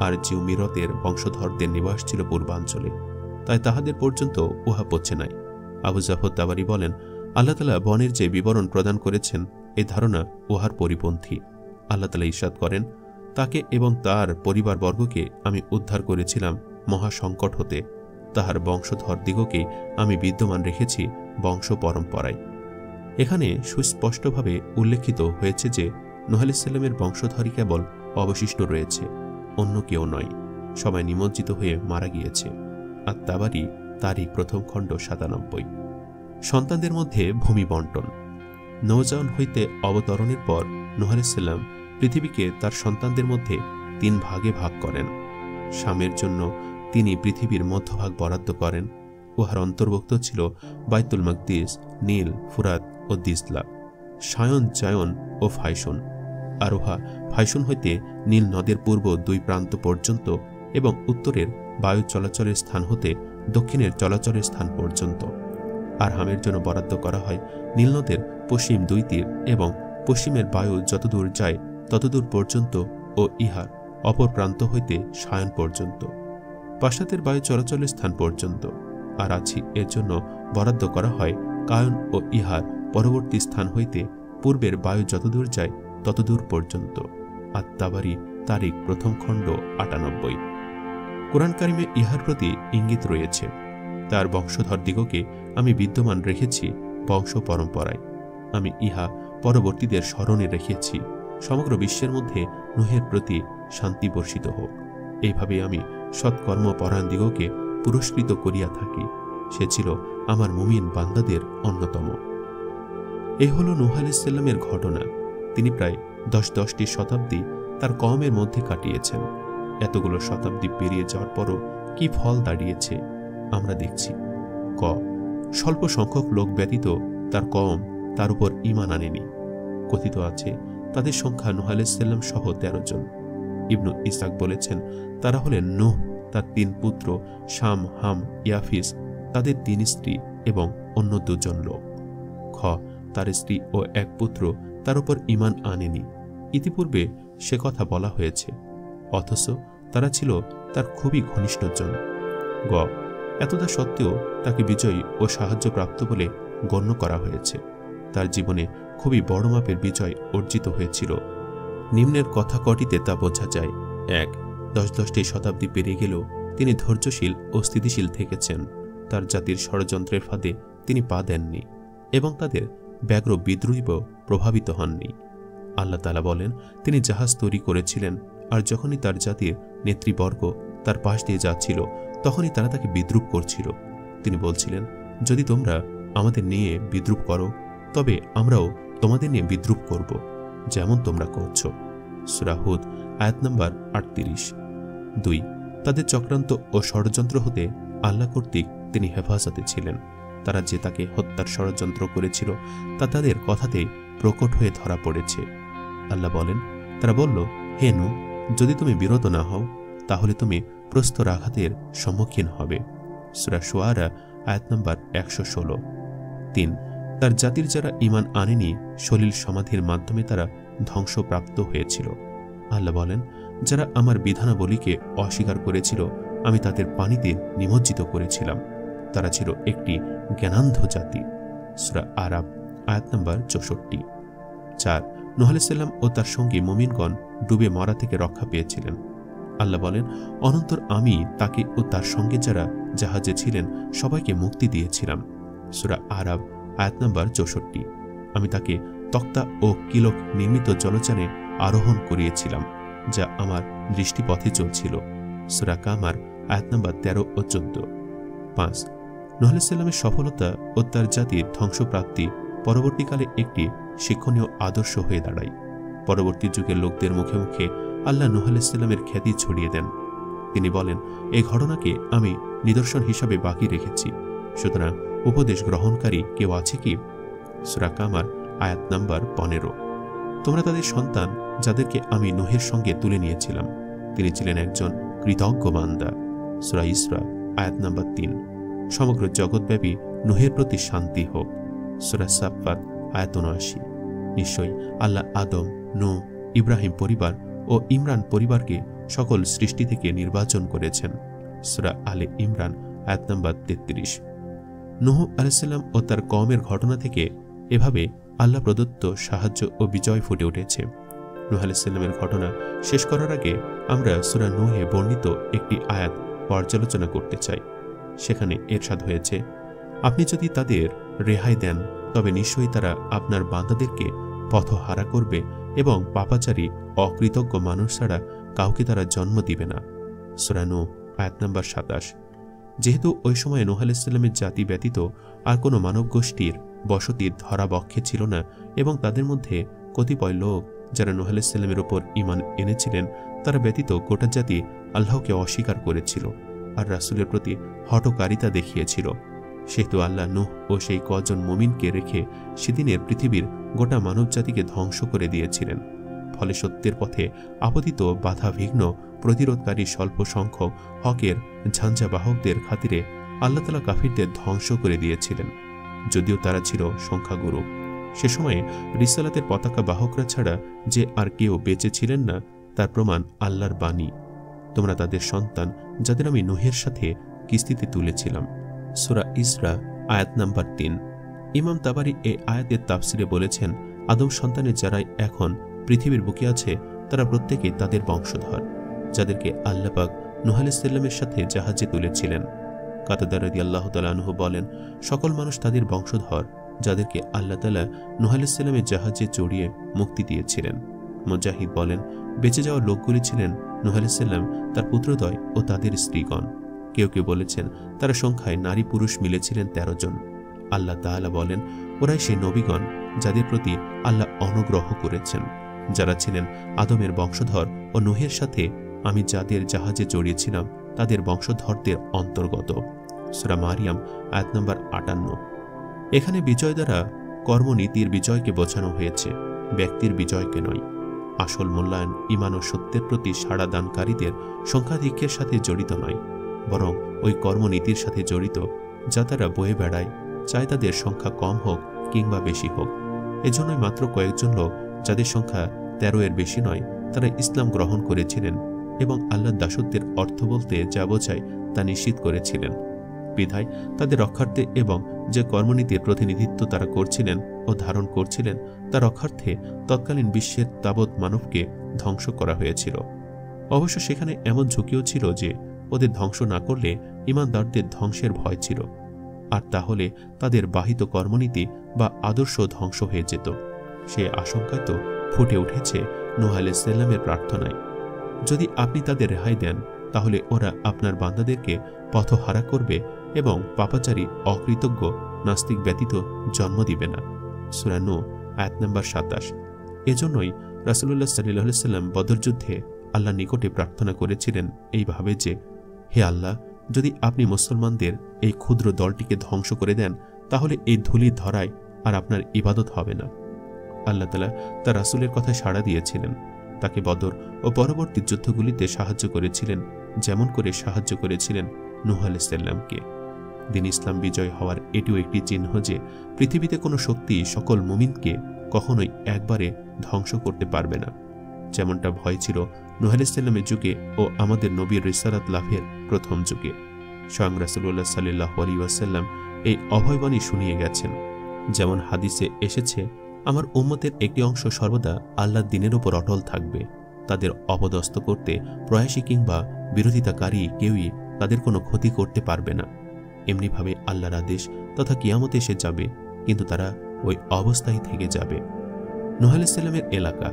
আর জিউমিরতের বংশধরদের নিবাস ছিল পূর্বাঞ্চলে, তাই তাহাদের পর্যন্ত উহা পৌঁছে নাই। আবু জাফর তাবারি বলেন, আল্লাহ তাআলা বনের যে বিবরণ প্রদান করেছেন, এই ধারণা উহার পরিপন্থী। আল্লাহ তাআলা ইরশাদ করেন, তাকে এবং তার পরিবারবর্গকে আমি উদ্ধার করেছিলাম মহাসংকট হতে, তাহার বংশধর দিগকে আমি বিদ্যমান রেখেছি বংশ পরম্পরায়। এখানে সুস্পষ্টভাবে উল্লেখিত হয়েছে যে নূহ আলাইহিস সালামের বংশধরই কেবল অবশিষ্ট রয়েছে, অন্য কেউ নয়। সবাই নিমজ্জিত হয়ে মারা গিয়েছে। আর তাবারি তারিখ প্রথম খণ্ড 97। সন্তানদের মধ্যে ভূমি বন্টন। নৌযান হইতে অবতরণের পর নূহ আলাইহিস সালাম পৃথিবীকে তার সন্তানদের মধ্যে 3 ভাগে ভাগ করেন। শামের জন্য তিনি পৃথিবীর মধ্যভাগ বরাদ্দ করেন। উহার অন্তর্ভুক্ত ছিল বাইতুল মাকদিস, নীল, ফুরাত ও দিজলা, সায়ন, জায়ন ও ফাইসুন। আর উহা ফাইসুন হইতে নীল নদের পূর্ব 2 প্রান্ত পর্যন্ত এবং উত্তরের বায়ু চলাচলের স্থান হতে দক্ষিণের চলাচলের স্থান পর্যন্ত। আর হামের জন্য বরাদ্দ করা হয় নীল নদের পশ্চিম 2 তীর এবং পশ্চিমের বায়ু যতদূর যায় ততদূর পর্যন্ত ও ইহার অপর প্রান্ত হইতে সায়ন পর্যন্ত, পাশ্চাত্যের বায়ু চলাচলের স্থান পর্যন্ত। আর আছি এর জন্য বরাদ্দ করা হয় কায়ন ও ইহার পরবর্তী স্থান হইতে পূর্বের বায়ু যতদূর যায় ততদূর পর্যন্ত। আত-তাবারি তারিখ প্রথম খণ্ড 98। কুরআন কারিমে ইহার প্রতি ইঙ্গিত রয়েছে। তার বংশধর দিগকে আমি বিদ্যমান রেখেছি বংশ পরম্পরায়, আমি ইহা পরবর্তীদের স্মরণে রেখেছি। সমগ্র বিশ্বের মধ্যে নূহের প্রতি শান্তি বর্ষিত হোক। এইভাবে আমি সৎকর্মপরায়ণ দিগকে পুরস্কৃত করিয়া থাকি। সে ছিল আমার মুমিন বান্দাদের অন্যতম। এই হল নূহ আলাইহিস সালামের ঘটনা। তিনি প্রায় 10টি শতাব্দী তার কওমের মধ্যে কাটিয়েছেন। এতগুলো শতাব্দী পেরিয়ে যাওয়ার পরও কি ফল দাঁড়িয়েছে আমরা দেখছি। ক, স্বল্প সংখ্যক লোক ব্যতীত তার কওম তার উপর ঈমান আনেনি। কথিত আছে তাদের সংখ্যা নূহ আলাইহিস সালাম সহ 13 জন। ইবনু ইসহাক বলেছেন, তারা হলেন নূহ, তার 3 পুত্র শাম, হাম, ইয়াফিস, তাদের 3 স্ত্রী এবং অন্য 2 জন লোক। খ, তার স্ত্রী ও 1 পুত্র তার উপর ঈমান আনেনি। ইতিপূর্বে সে কথা বলা হয়েছে, অথচ তারা ছিল তার খুবই ঘনিষ্ঠজন। গ, এতটা সত্ত্বেও তাকে বিজয়ী ও সাহায্যপ্রাপ্ত বলে গণ্য করা হয়েছে। তার জীবনে খুবই বড় মাপের বিজয় অর্জিত হয়েছিল। নিম্নের কথা কটিতে তা বোঝা যায়। 1, 10টি শতাব্দী পেরিয়ে গেলেও তিনি ধৈর্যশীল ও স্থিতিশীল থেকেছেন। তার জাতির ষড়যন্ত্রের ফাঁদে তিনি পা দেননি এবং তাদের ব্যগ্র বিদ্রোহীও প্রভাবিত হননি। আল্লাহ তাআলা বলেন, তিনি জাহাজ তৈরি করেছিলেন, আর যখনই তার জাতির নেতৃবর্গ তার পাশ দিয়ে যাচ্ছিল তখনই তারা তাকে বিদ্রূপ করছিল। তিনি বলছিলেন, যদি তোমরা আমাদের নিয়ে বিদ্রূপ করো তবে আমরাও তোমাদের নিয়ে বিদ্রূপ করব, যেমন তোমরা করছো। সূরা হুদ আয়াত নম্বর 38। 2, তাদের চক্রান্ত ও ষড়যন্ত্র হতে আল্লাহ কর্তৃক তিনি হেফাজতে ছিলেন। তারা যে তাকে হত্যার ষড়যন্ত্র করেছিল তা তাদের কথাতেই প্রকট হয়ে ধরা পড়েছে। আল্লাহ বলেন, তারা বলল, হে নূহ, যদি তুমি বিরত না হও তাহলে তুমি প্রস্তরাঘাতের সম্মুখীন হবে। সূরা শুআরা আয়াত নম্বর 116। 3, তার জাতির যারা ঈমান আনেনি সলিল সমাধির মাধ্যমে তারা ধ্বংসপ্রাপ্ত হয়েছিল। আল্লাহ বলেন, যারা আমার বিধানাবলীকে অস্বীকার করেছিল আমি তাদের পানিতে নিমজ্জিত করেছিলাম। তারা ছিল একটি জ্ঞানান্ধ জাতি। সূরা আরাব আয়াত নম্বর 64। 4, নূহ আলাইহিস সালাম ও তার সঙ্গী মুমিনগণ ডুবে মরা থেকে রক্ষা পেয়েছিলেন। আল্লাহ বলেন, অনন্তর আমি তাকে ও তার সঙ্গে যারা জাহাজে ছিলেন সবাইকে মুক্তি দিয়েছিলাম। সূরা আরাব আয়াত নম্বর 64। আমি তাকে তক্তা ও কিলক নির্মিত জলযানে আরোহণ করিয়েছিলাম, যা আমার দৃষ্টিপথে চলছিল। সূরা কামার আয়াত নম্বর 13 ও 14। 5, নূহ আলাইহিস সালামের সফলতা ও তার জাতির ধ্বংসপ্রাপ্তি পরবর্তীকালে একটি শিক্ষণীয় আদর্শ হয়ে দাঁড়ায়। পরবর্তী যুগের লোকদের মুখে মুখে আল্লাহ নূহ আলাইহিস সালামের খ্যাতি ছড়িয়ে দেন। তিনি বলেন, এই ঘটনাকে আমি নিদর্শন হিসাবে বাকি রেখেছি, সুতরাং উপদেশ গ্রহণকারী কেউ আছে কি? সূরা কামার আয়াত নম্বর 15। তোমরা তাদের সন্তান যাদেরকে আমি নূহের সঙ্গে তুলে নিয়েছিলাম, তিনি ছিলেন একজন কৃতজ্ঞ বান্দা। সূরা ইসরা আয়াত নম্বর 3। সমগ্র জগৎব্যাপী নূহের প্রতি শান্তি হোক। সূরা সাফফাত আয়াত ৭৯। নিশ্চয়ই আল্লাহ আদম, নূহ, ইব্রাহিম পরিবার ও ইমরান পরিবারকে সকল সৃষ্টি থেকে নির্বাচন করেছেন। সূরা আলে ইমরান আয়াত নম্বর ৩৩। নূহ আলাইহিস সালাম ও তার কওমের ঘটনা থেকে এভাবে আল্লাহ প্রদত্ত সাহায্য ও বিজয় ফুটে উঠেছে। নূহ আলাইহিস সালামের ঘটনা শেষ করার আগে আমরা সূরা নূহে বর্ণিত একটি আয়াত পর্যালোচনা করতে চাই। সেখানে ইরশাদ হয়েছে, আপনি যদি তাদের রেহাই দেন তবে নিশ্চয়ই তারা আপনার বান্দাদেরকে পথহারা করবে এবং পাপাচারী অকৃতজ্ঞ মানুষ ছাড়া কাউকে তারা জন্ম দিবে না। সূরা নূহ আয়াত নম্বর ২৭। যেহেতু ওই সময় নূহ আলাইহিস সালামের জাতি ব্যতীত আর কোনো মানব গোষ্ঠীর বসতির ধরাবক্ষে ছিল না এবং তাদের মধ্যে কতিপয় লোক যারা নূহ আলাইহিস সালামের উপর ঈমান এনেছিলেন তারা ব্যতীত গোটা জাতি আল্লাহকে অস্বীকার করেছিল আর রাসূলের প্রতি হঠকারিতা দেখিয়েছিল, সেহেতু আল্লাহ নূহ ও সেই কজন মুমিনকে রেখে সেদিনের পৃথিবীর গোটা মানব জাতিকে ধ্বংস করে দিয়েছিলেন। ফলে সত্যের পথে আপতিত বাধাবিঘ্ন প্রতিরোধকারী স্বল্প সংখ্যক হকের ঝাঞ্ঝাবাহকদের খাতিরে আল্লাহ তাআলা কাফিরদের ধ্বংস করে দিয়েছিলেন, যদিও তারা ছিল সংখ্যাগুরু। সে সময়ে রিসালাতের পতাকা বাহকরা ছাড়া যে আর কেউ বেঁচে ছিলেন না তার প্রমাণ আল্লাহর বাণী, তোমরা তাদের সন্তান যাদের আমি নূহের সাথে কিস্তিতে তুলেছিলাম। সূরা ইসরা আয়াত নাম্বার ৩। ইমাম তাবারি এই আয়াতের তাফসিরে বলেছেন, আদম সন্তানের যারা এখন পৃথিবীর বুকে আছে তারা প্রত্যেকেই তাদের বংশধর, যাদেরকে আল্লাহ পাক নূহ আলাইহিস সালামের সাথে জাহাজে তুলেছিলেন। কাতাদা রাদিয়াল্লাহু তাআলা আনহু বলেন, সকল মানুষ তাদের বংশধর যাদেরকে আল্লাহ তাআলা নূহ আলাইহিস সালামের জাহাজে চড়িয়ে মুক্তি দিয়েছিলেন। মুজাহিদ বলেন, বেঁচে যাওয়া লোকগুলি ছিলেন নূহ আলাইহিস সালাম, তার পুত্রদ্বয় ও তাদের স্ত্রীগণ। কেউ কেউ বলেছেন তারা সংখ্যায় নারী পুরুষ মিলেছিলেন ১৩ জন। আল্লাহ তাআলা বলেন, ওরাই সেই নবীগণ যাদের প্রতি আল্লাহ অনুগ্রহ করেছেন, যারা ছিলেন আদমের বংশধর ও নূহের সাথে আমি যাদের জাহাজে জড়িয়েছিলাম তাদের বংশধরদের অন্তর্গত। সূরা মারিয়াম আয়াত নম্বর ৫৮। এখানে বিজয় দ্বারা কর্মনীতির বিজয়কে বোঝানো হয়েছে, ব্যক্তির বিজয়কে নয়। আসল মূল্যায়ন ঈমান ও সত্যের প্রতি সাড়া দানকারীদের সংখ্যাধিক্যের সাথে জড়িত নয়, বরং ওই কর্মনীতির সাথে জড়িত যা তারা বয়ে বেড়ায়, চায় তাদের সংখ্যা কম হোক কিংবা বেশি হোক। এজন্যই মাত্র কয়েকজন লোক, যাদের সংখ্যা ১৩ এর বেশি নয়, তারা ইসলাম গ্রহণ করেছিলেন এবং আল্লাহর দাসত্বের অর্থ বলতে যা বোঝায় তা নিশ্চিত করেছিলেন। বিধায় তাদের রক্ষার্থে এবং যে কর্মনীতির প্রতিনিধিত্ব তারা করছিলেন ও ধারণ করছিলেন তার রক্ষার্থে তৎকালীন বিশ্বের তাবৎ মানবকে ধ্বংস করা হয়েছিল। অবশ্য সেখানে এমন ঝুঁকিও ছিল যে ওদের ধ্বংস না করলে ঈমানদারদের ধ্বংসের ভয় ছিল, আর তাহলে তাদের বাহিত কর্মনীতি বা আদর্শ ধ্বংস হয়ে যেত। সে আশঙ্কায় তো ফুটে উঠেছে নূহ আলাইহিস সালামের প্রার্থনায়, যদি আপনি তাদের রেহাই দেন তাহলে ওরা আপনার বান্দাদেরকে পথহারা করবে এবং পাপাচারী অকৃতজ্ঞ নাস্তিক ব্যতীত জন্ম দিবে না। সূরা নূহ আয়াত নম্বর ২৭। এজন্যই রাসূলুল্লাহ সাল্লাল্লাহু আলাইহি ওয়াসাল্লাম বদর যুদ্ধে আল্লাহর নিকটে প্রার্থনা করেছিলেন এইভাবে যে, হে আল্লাহ, যদি আপনি মুসলমানদের এই ক্ষুদ্র দলটিকে ধ্বংস করে দেন তাহলে এই ধুলির ধরায় আর আপনার ইবাদত হবে না। আল্লাহ তাআলা তার রাসূলের কথায় সাড়া দিয়েছিলেন, তাকে বদর ও পরবর্তী যুদ্ধগুলিতে সাহায্য করেছিলেন, যেমন করে সাহায্য করেছিলেন নূহ আলাইহিস সালামকে। দিন ইসলাম বিজয় হওয়ার এটিও একটি চিহ্ন যে পৃথিবীতে কোনো শক্তি সকল মুমিনকে কখনোই একবারে ধ্বংস করতে পারবে না, যেমনটা ভয় ছিল নূহ আলাইহিস সালামের যুগে ও আমাদের নবীর রিসালাত লাভের প্রথম যুগে। স্বয়ং রাসূলুল্লাহ সাল্লাল্লাহু আলাইহি ওয়াসাল্লাম এই অভয়বাণী শুনিয়ে গেছেন। যেমন হাদিসে এসেছে, আমার উম্মতের একটি অংশ সর্বদা আল্লাহর দ্বীনের উপর অটল থাকবে, তাদের অপদস্থ করতে প্রয়াসী কিংবা বিরোধিতাকারী কেউই তাদের কোনো ক্ষতি করতে পারবে না। এমনিভাবে আল্লাহর আদেশ তথা কিয়ামত এসে যাবে, কিন্তু তারা ওই অবস্থায় থেকে যাবে। নূহ আলাইহিস সালামের এলাকা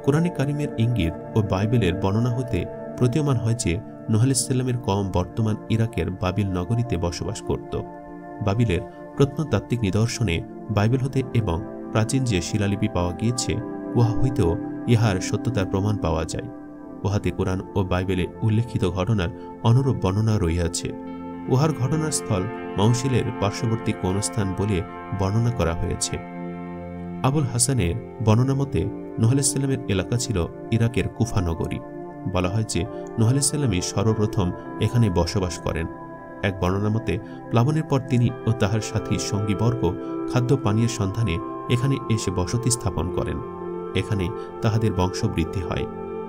কোরআনে কারিমের ইঙ্গিত ও বাইবেলের বর্ণনা হতে প্রতীয়মান হয় যে নূহ আলাইহিস সালামের কওম বর্তমান ইরাকের বাবিল নগরীতে বসবাস করত। বাবিলের প্রত্নতাত্ত্বিক নিদর্শনে বাইবেল হতে এবং প্রাচীন যে শিলালিপি পাওয়া গিয়েছে উহা হইতেও ইহার সত্যতার প্রমাণ পাওয়া যায়। উহাতে কোরআন ও বাইবেলে উল্লেখিত ঘটনার অনুরূপ বর্ণনা রহিয়াছে। উহার ঘটনার স্থল মাউশিলের পার্শ্ববর্তী কোন স্থান বলে বর্ণনা করা হয়েছে। আবুল হাসানের বর্ণনা মতে নূহ আলাইহিস সালামের এলাকা ছিল ইরাকের কুফা নগরী। বলা হয় যে নূহ আলাইহিস সালামই সর্বপ্রথম এখানে বসবাস করেন। এক বর্ণনা মতে প্লাবনের পর তিনি ও তাহার সাথী সঙ্গীবর্গ খাদ্য পানীয়ের সন্ধানে এখানে এসে বসতি স্থাপন করেন। এখানে তাহাদের বংশবৃদ্ধি হয়।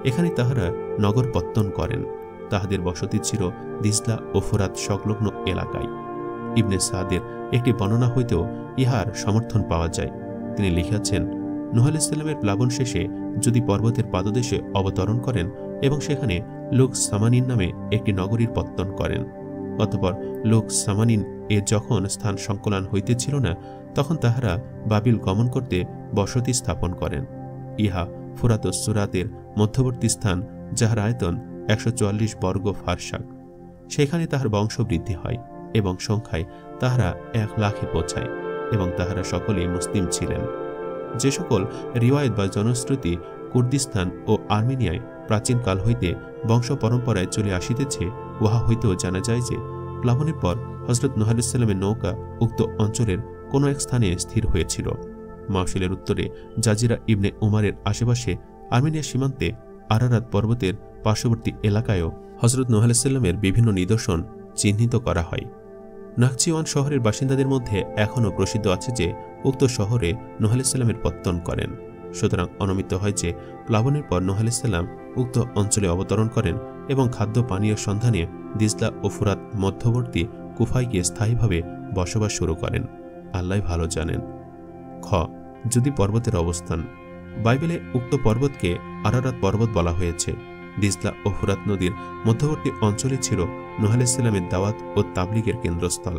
এখানে তাহারা নগর পত্তন করেন। তাহাদের বসতি ছিল দিজলা ও ফোরাত সংলগ্ন এলাকায়। ইবনে সাদের একটি বর্ণনা হইতেও ইহার সমর্থন পাওয়া যায়। তিনি লিখিয়াছেন, নূহ আলাইহিস সালামের প্লাবন শেষে যদি পর্বতের পাদদেশে অবতরণ করেন এবং সেখানে লোক সামানিন নামে একটি নগরীর পত্তন করেন। অতঃপর লোক সামানিন যখন স্থান সংকলন হইতেছিল না, তখন তাহারা বাবিল গমন করতে বসতি স্থাপন করেন। ইহা ফুরাত ও সুরাতের মধ্যবর্তী স্থান, যাহার আয়তন 144 বর্গ ফারসাক। সেখানে তাহার বংশবৃদ্ধি হয় এবং সংখ্যায় তাহারা 1,00,000-এ পৌঁছায় এবং তাহারা সকলেই মুসলিম ছিলেন। যে সকল রিওয়ায়ত বা জনশ্রুতি কুর্দিস্তান ও আর্মেনিয়ায় প্রাচীনকাল হইতে বংশ পরম্পরায় চলে আসিতেছে, উহা হইতেও জানা যায় যে প্লাবনের পর হযরত নূহ আলাইহিস সালামের নৌকা উক্ত অঞ্চলের কোনো এক স্থানে স্থির হয়েছিল। মাওশিলের উত্তরে জাজিরা ইবনে উমারের আশেপাশে আর্মেনিয়া সীমান্তে আরারাত পর্বতের পার্শ্ববর্তী এলাকায়ও হযরত নূহ আলাইহিস সালামের বিভিন্ন নিদর্শন চিহ্নিত করা হয়। নাখচিওয়ান শহরের বাসিন্দাদের মধ্যে এখনও প্রসিদ্ধ আছে যে উক্ত শহরে নূহ আলাইহিস সালামের পত্তন করেন। সুতরাং অনুমিত হয় যে প্লাবনের পর নূহ আলাইহিস সালাম উক্ত অঞ্চলে অবতরণ করেন এবং খাদ্য পানীয় সন্ধানে দিজলা ও ফুরাত মধ্যবর্তী কুফায় গিয়ে স্থায়ীভাবে বসবাস শুরু করেন। আল্লাহ ভালো জানেন। খ, যদি পর্বতের অবস্থান। বাইবেলে উক্ত পর্বতকে আরারাত পর্বত বলা হয়েছে। দিজলা ও ফুরাত নদীর মধ্যবর্তী অঞ্চলে ছিল নূহ আলাইহিস সালামের দাওয়াত ও তাবলীগের কেন্দ্রস্থল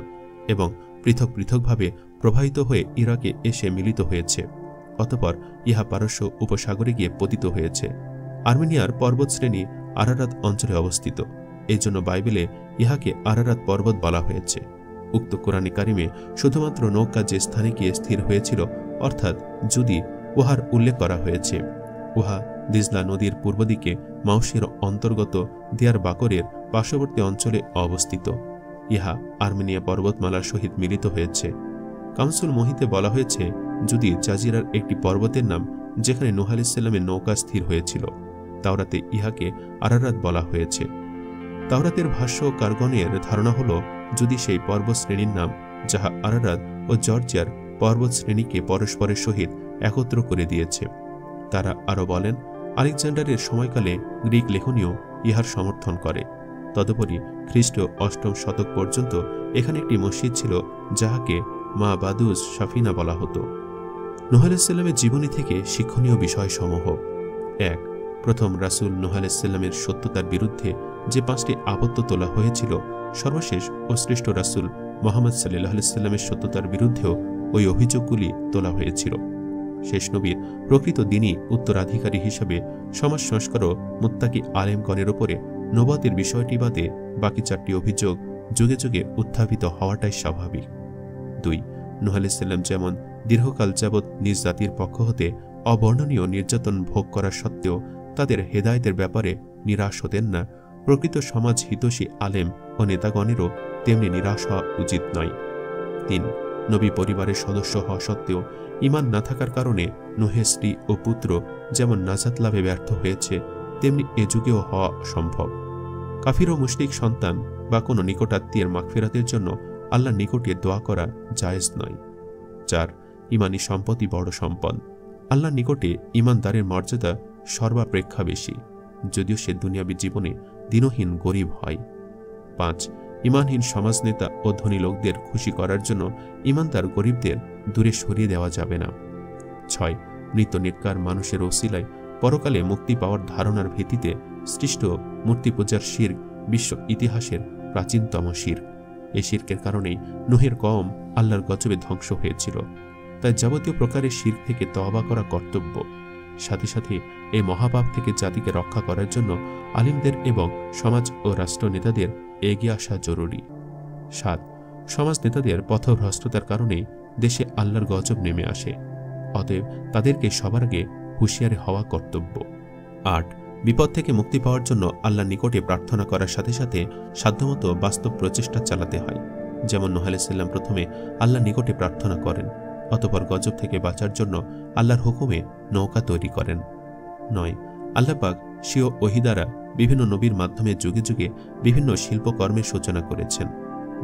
এবং পৃথক পৃথকভাবে প্রবাহিত হয়ে ইরাকে এসে মিলিত হয়েছে। অতঃপর ইহা পারস্য উপসাগরে গিয়ে পতিত হয়েছে। আর্মেনিয়ার পর্বতশ্রেণী আরারাত অঞ্চলে অবস্থিত। এই জন্য বাইবেলে ইহাকে আরারাত পর্বত বলা হয়েছে। উক্ত কোরআনে কারিমে শুধুমাত্র নৌকা যে স্থানে গিয়ে স্থির হয়েছিল, অর্থাৎ যদি উহার উল্লেখ করা হয়েছে, উহা দিজলা নদীর পূর্ব দিকে মাউশির অন্তর্গত দিয়ার বাকরের পার্শ্ববর্তী অঞ্চলে অবস্থিত। ইহা আর্মেনিয়া পর্বতমালার সহিত মিলিত হয়েছে। কাউন্সিল মহিতে বলা হয়েছে, যদি জাজিরার একটি পর্বতের নাম যেখানে নূহ আলাইহিস সালামের নৌকা স্থির হয়েছিল, তাওরাতে ইহাকে আরারাত বলা হয়েছে। তাওরাতের ভাষ্যকারগণের ধারণা হল, যদি সেই পর্বত শ্রেণীর নাম যাহা আরারাত ও জর্জিয়ার পর্বত শ্রেণীকে পরস্পরের সহিত একত্র করে দিয়েছে। তারা আরও বলেন, আলেকজান্ডারের সময়কালে গ্রিক লেখনীয় ইহার সমর্থন করে। তদুপরি খ্রিস্ট 8ম শতক পর্যন্ত এখানে একটি মসজিদ ছিল, যাহাকে মা বাদুস সাফিনা বলা হতো। নূহ আলাইহিস সালামের জীবনী থেকে শিক্ষণীয় বিষয়সমূহ। 1. প্রথম রাসূল নূহ আলাইহিস সালামের সত্যতার বিরুদ্ধে যে 5টি আপত্তি তোলা হয়েছিল, সর্বশেষ ও শ্রেষ্ঠ রাসূল মুহাম্মদ সাল্লাল্লাহু আলাইহি সাল্লামের সত্যতার বিরুদ্ধেও ওই অভিযোগগুলি তোলা হয়েছিল। শেষ নবীর প্রকৃত দিনই উত্তরাধিকারী হিসাবে সমাজ সংস্কার ও মুত্তাকি আলেমগণের উপরে নবুয়তের বিষয়টি বাদে বাকি 4টি অভিযোগ যুগে যুগে উত্থাপিত হওয়াটাই স্বাভাবিক। 2. নূহ আলাইহিস সালাম যেমন দীর্ঘকাল যাবৎ নিজ জাতির পক্ষ হতে অবর্ণনীয় নির্যাতন ভোগ করা সত্ত্বেও তাদের হেদায়েতের ব্যাপারে নিরাশ হতেন না, প্রকৃত সমাজ হিতৈষী আলেম ও নেতাগণেরও তেমনি নিরাশ হওয়া উচিত নয়। 3. নবী পরিবারের সদস্য হওয়া সত্ত্বেও ঈমান না থাকার কারণে নূহের স্ত্রী ও পুত্র যেমন নাজাত লাভে ব্যর্থ হয়েছে, তেমনি এ যুগেও হওয়া সম্ভব। কাফির ও মুশরিক সন্তান বা কোনো নিকটাত্মীয়ের মাগফিরাতের জন্য আল্লাহর নিকটে দোয়া করা জায়েজ নয়। 4. ঈমানী সম্পদই বড় সম্পদ। আল্লাহর নিকটে ঈমানদারের মর্যাদা সর্বাপেক্ষা বেশি, যদিও সে দুনিয়াবী জীবনে দিনহীন গরিব হয়। 5. ঈমানহীন সমাজনেতা ও ধনী লোকদের খুশি করার জন্য ঈমানদার গরিবদের দূরে সরিয়ে দেওয়া যাবে না। 6. মৃত নেককার মানুষের ওসিলায় পরকালে মুক্তি পাওয়ার ধারণার ভিত্তিতে সৃষ্ট মূর্তি পূজার শিরক বিশ্ব ইতিহাসের প্রাচীনতম শিরক। এই শিরকের কারণেই নূহের কওম আল্লাহর গজবে ধ্বংস হয়েছিল। তাই যাবতীয় প্রকারের শিরক থেকে তওবা করা কর্তব্য। সাথে সাথে এই মহাপাপ থেকে জাতিকে রক্ষা করার জন্য আলিমদের এবং সমাজ ও রাষ্ট্র নেতাদের এগিয়ে আসা জরুরি। 7. সমাজ নেতাদের পথভ্রষ্টতার কারণেই দেশে আল্লাহর গজব নেমে আসে, অতএব তাদেরকে সবার আগে হুঁশিয়ারি হওয়া কর্তব্য। 8. বিপদ থেকে মুক্তি পাওয়ার জন্য আল্লাহর নিকটে প্রার্থনা করার সাথে সাথে সাধ্যমতো বাস্তব প্রচেষ্টা চালাতে হয়। যেমন নূহ আলাইহিস সালাম প্রথমে আল্লাহর নিকটে প্রার্থনা করেন, অতঃপর গজব থেকে বাঁচার জন্য আল্লাহর হুকুমে নৌকা তৈরি করেন। 9. আল্লাহ পাক স্বীয় ওহী দ্বারা বিভিন্ন নবীর মাধ্যমে যুগে যুগে বিভিন্ন শিল্পকর্মের সূচনা করেছেন।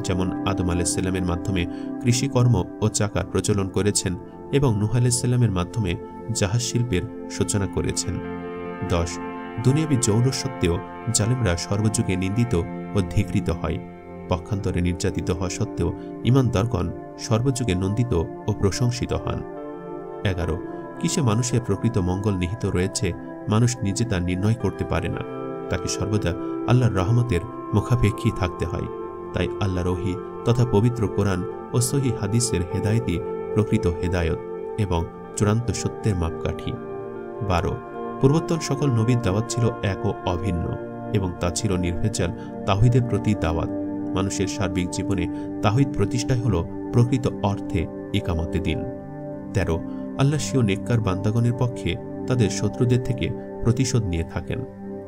যেমন আদম আলাইহিসসালামের মাধ্যমে কৃষিকর্ম ও চাকার প্রচলন করেছেন এবং নূহ আলাইহিসসালামের মাধ্যমে জাহাজ শিল্পের সূচনা করেছেন। 10 দুনিয়াবী জৌলুস সত্ত্বেও জালেমরা সর্বযুগে নিন্দিত ও ধিকৃত হয়। পক্ষান্তরে নির্যাতিত হওয়া সত্ত্বেও ঈমানদারগণ সর্বযুগে নন্দিত ও প্রশংসিত হন। 11 কিসে মানুষের প্রকৃত মঙ্গল নিহিত রয়েছে মানুষ নিজে তা নির্ণয় করতে পারে না। তাকে সর্বদা আল্লাহর রহমতের মুখাপেক্ষী থাকতে হয়। তাই আল্লাহর ওহী তথা পবিত্র কোরআন ও সহিহ হাদিসের হেদায়েতই প্রকৃত হেদায়ত এবং চূড়ান্ত সত্যের মাপকাঠি। 12 পূর্বোত্তর সকল নবীর দাওয়াত ছিল এক ও অভিন্ন এবং তা ছিল নির্ভেজাল তাওহীদের প্রতি দাওয়াত। মানুষের সার্বিক জীবনে তাওহীদ প্রতিষ্ঠাই হল প্রকৃত অর্থে ইকামতে দিন। 13 আল্লাহ স্বীয় নেককার বান্দাগণের পক্ষে তাদের শত্রুদের থেকে প্রতিশোধ নিয়ে থাকেন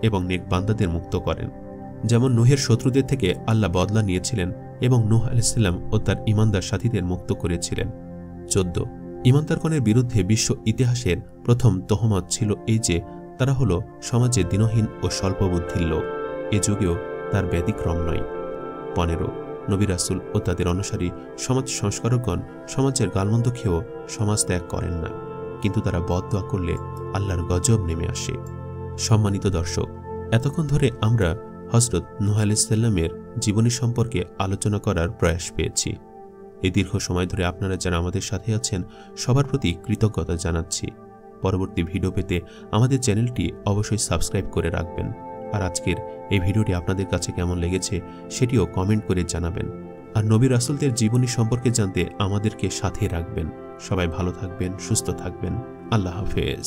এবং নেক বান্দাদের মুক্ত করেন, যেমন নূহের শত্রুদের থেকে আল্লাহ বদলা নিয়েছিলেন এবং নূহ আলাইহিসসালাম ও তার ঈমানদার সাথীদের মুক্ত করেছিলেন। 14 ঈমানদারগণের বিরুদ্ধে বিশ্ব ইতিহাসের প্রথম তহমত ছিল এই যে তারা হল সমাজে দিনহীন ও স্বল্পবুদ্ধির লোক। এ যুগেও তার ব্যতিক্রম নয়। 15 নবী রাসূল ও তাদের অনুসারী সমাজ সংস্কারকগণ সমাজের গালমন্দ খেয়েও সমাজ ত্যাগ করেন না, কিন্তু তারা বদদোয়া করলে আল্লাহর গজব নেমে আসে। সম্মানিত দর্শক, এতক্ষণ ধরে আমরা হযরত নূহ আলাইহিসসালামের জীবনী সম্পর্কে আলোচনা করার প্রয়াস পেয়েছি। এই দীর্ঘ সময় ধরে আপনারা যারা আমাদের সাথে আছেন সবার প্রতি কৃতজ্ঞতা জানাচ্ছি। পরবর্তী ভিডিও পেতে আমাদের চ্যানেলটি অবশ্যই সাবস্ক্রাইব করে রাখবেন। আর আজকের এই ভিডিওটি আপনাদের কাছে কেমন লেগেছে সেটিও কমেন্ট করে জানাবেন। আর নবী রাসূলদের জীবনী সম্পর্কে জানতে আমাদেরকে সাথে রাখবেন। সবাই ভালো থাকবেন, সুস্থ থাকবেন। আল্লাহ হাফেজ।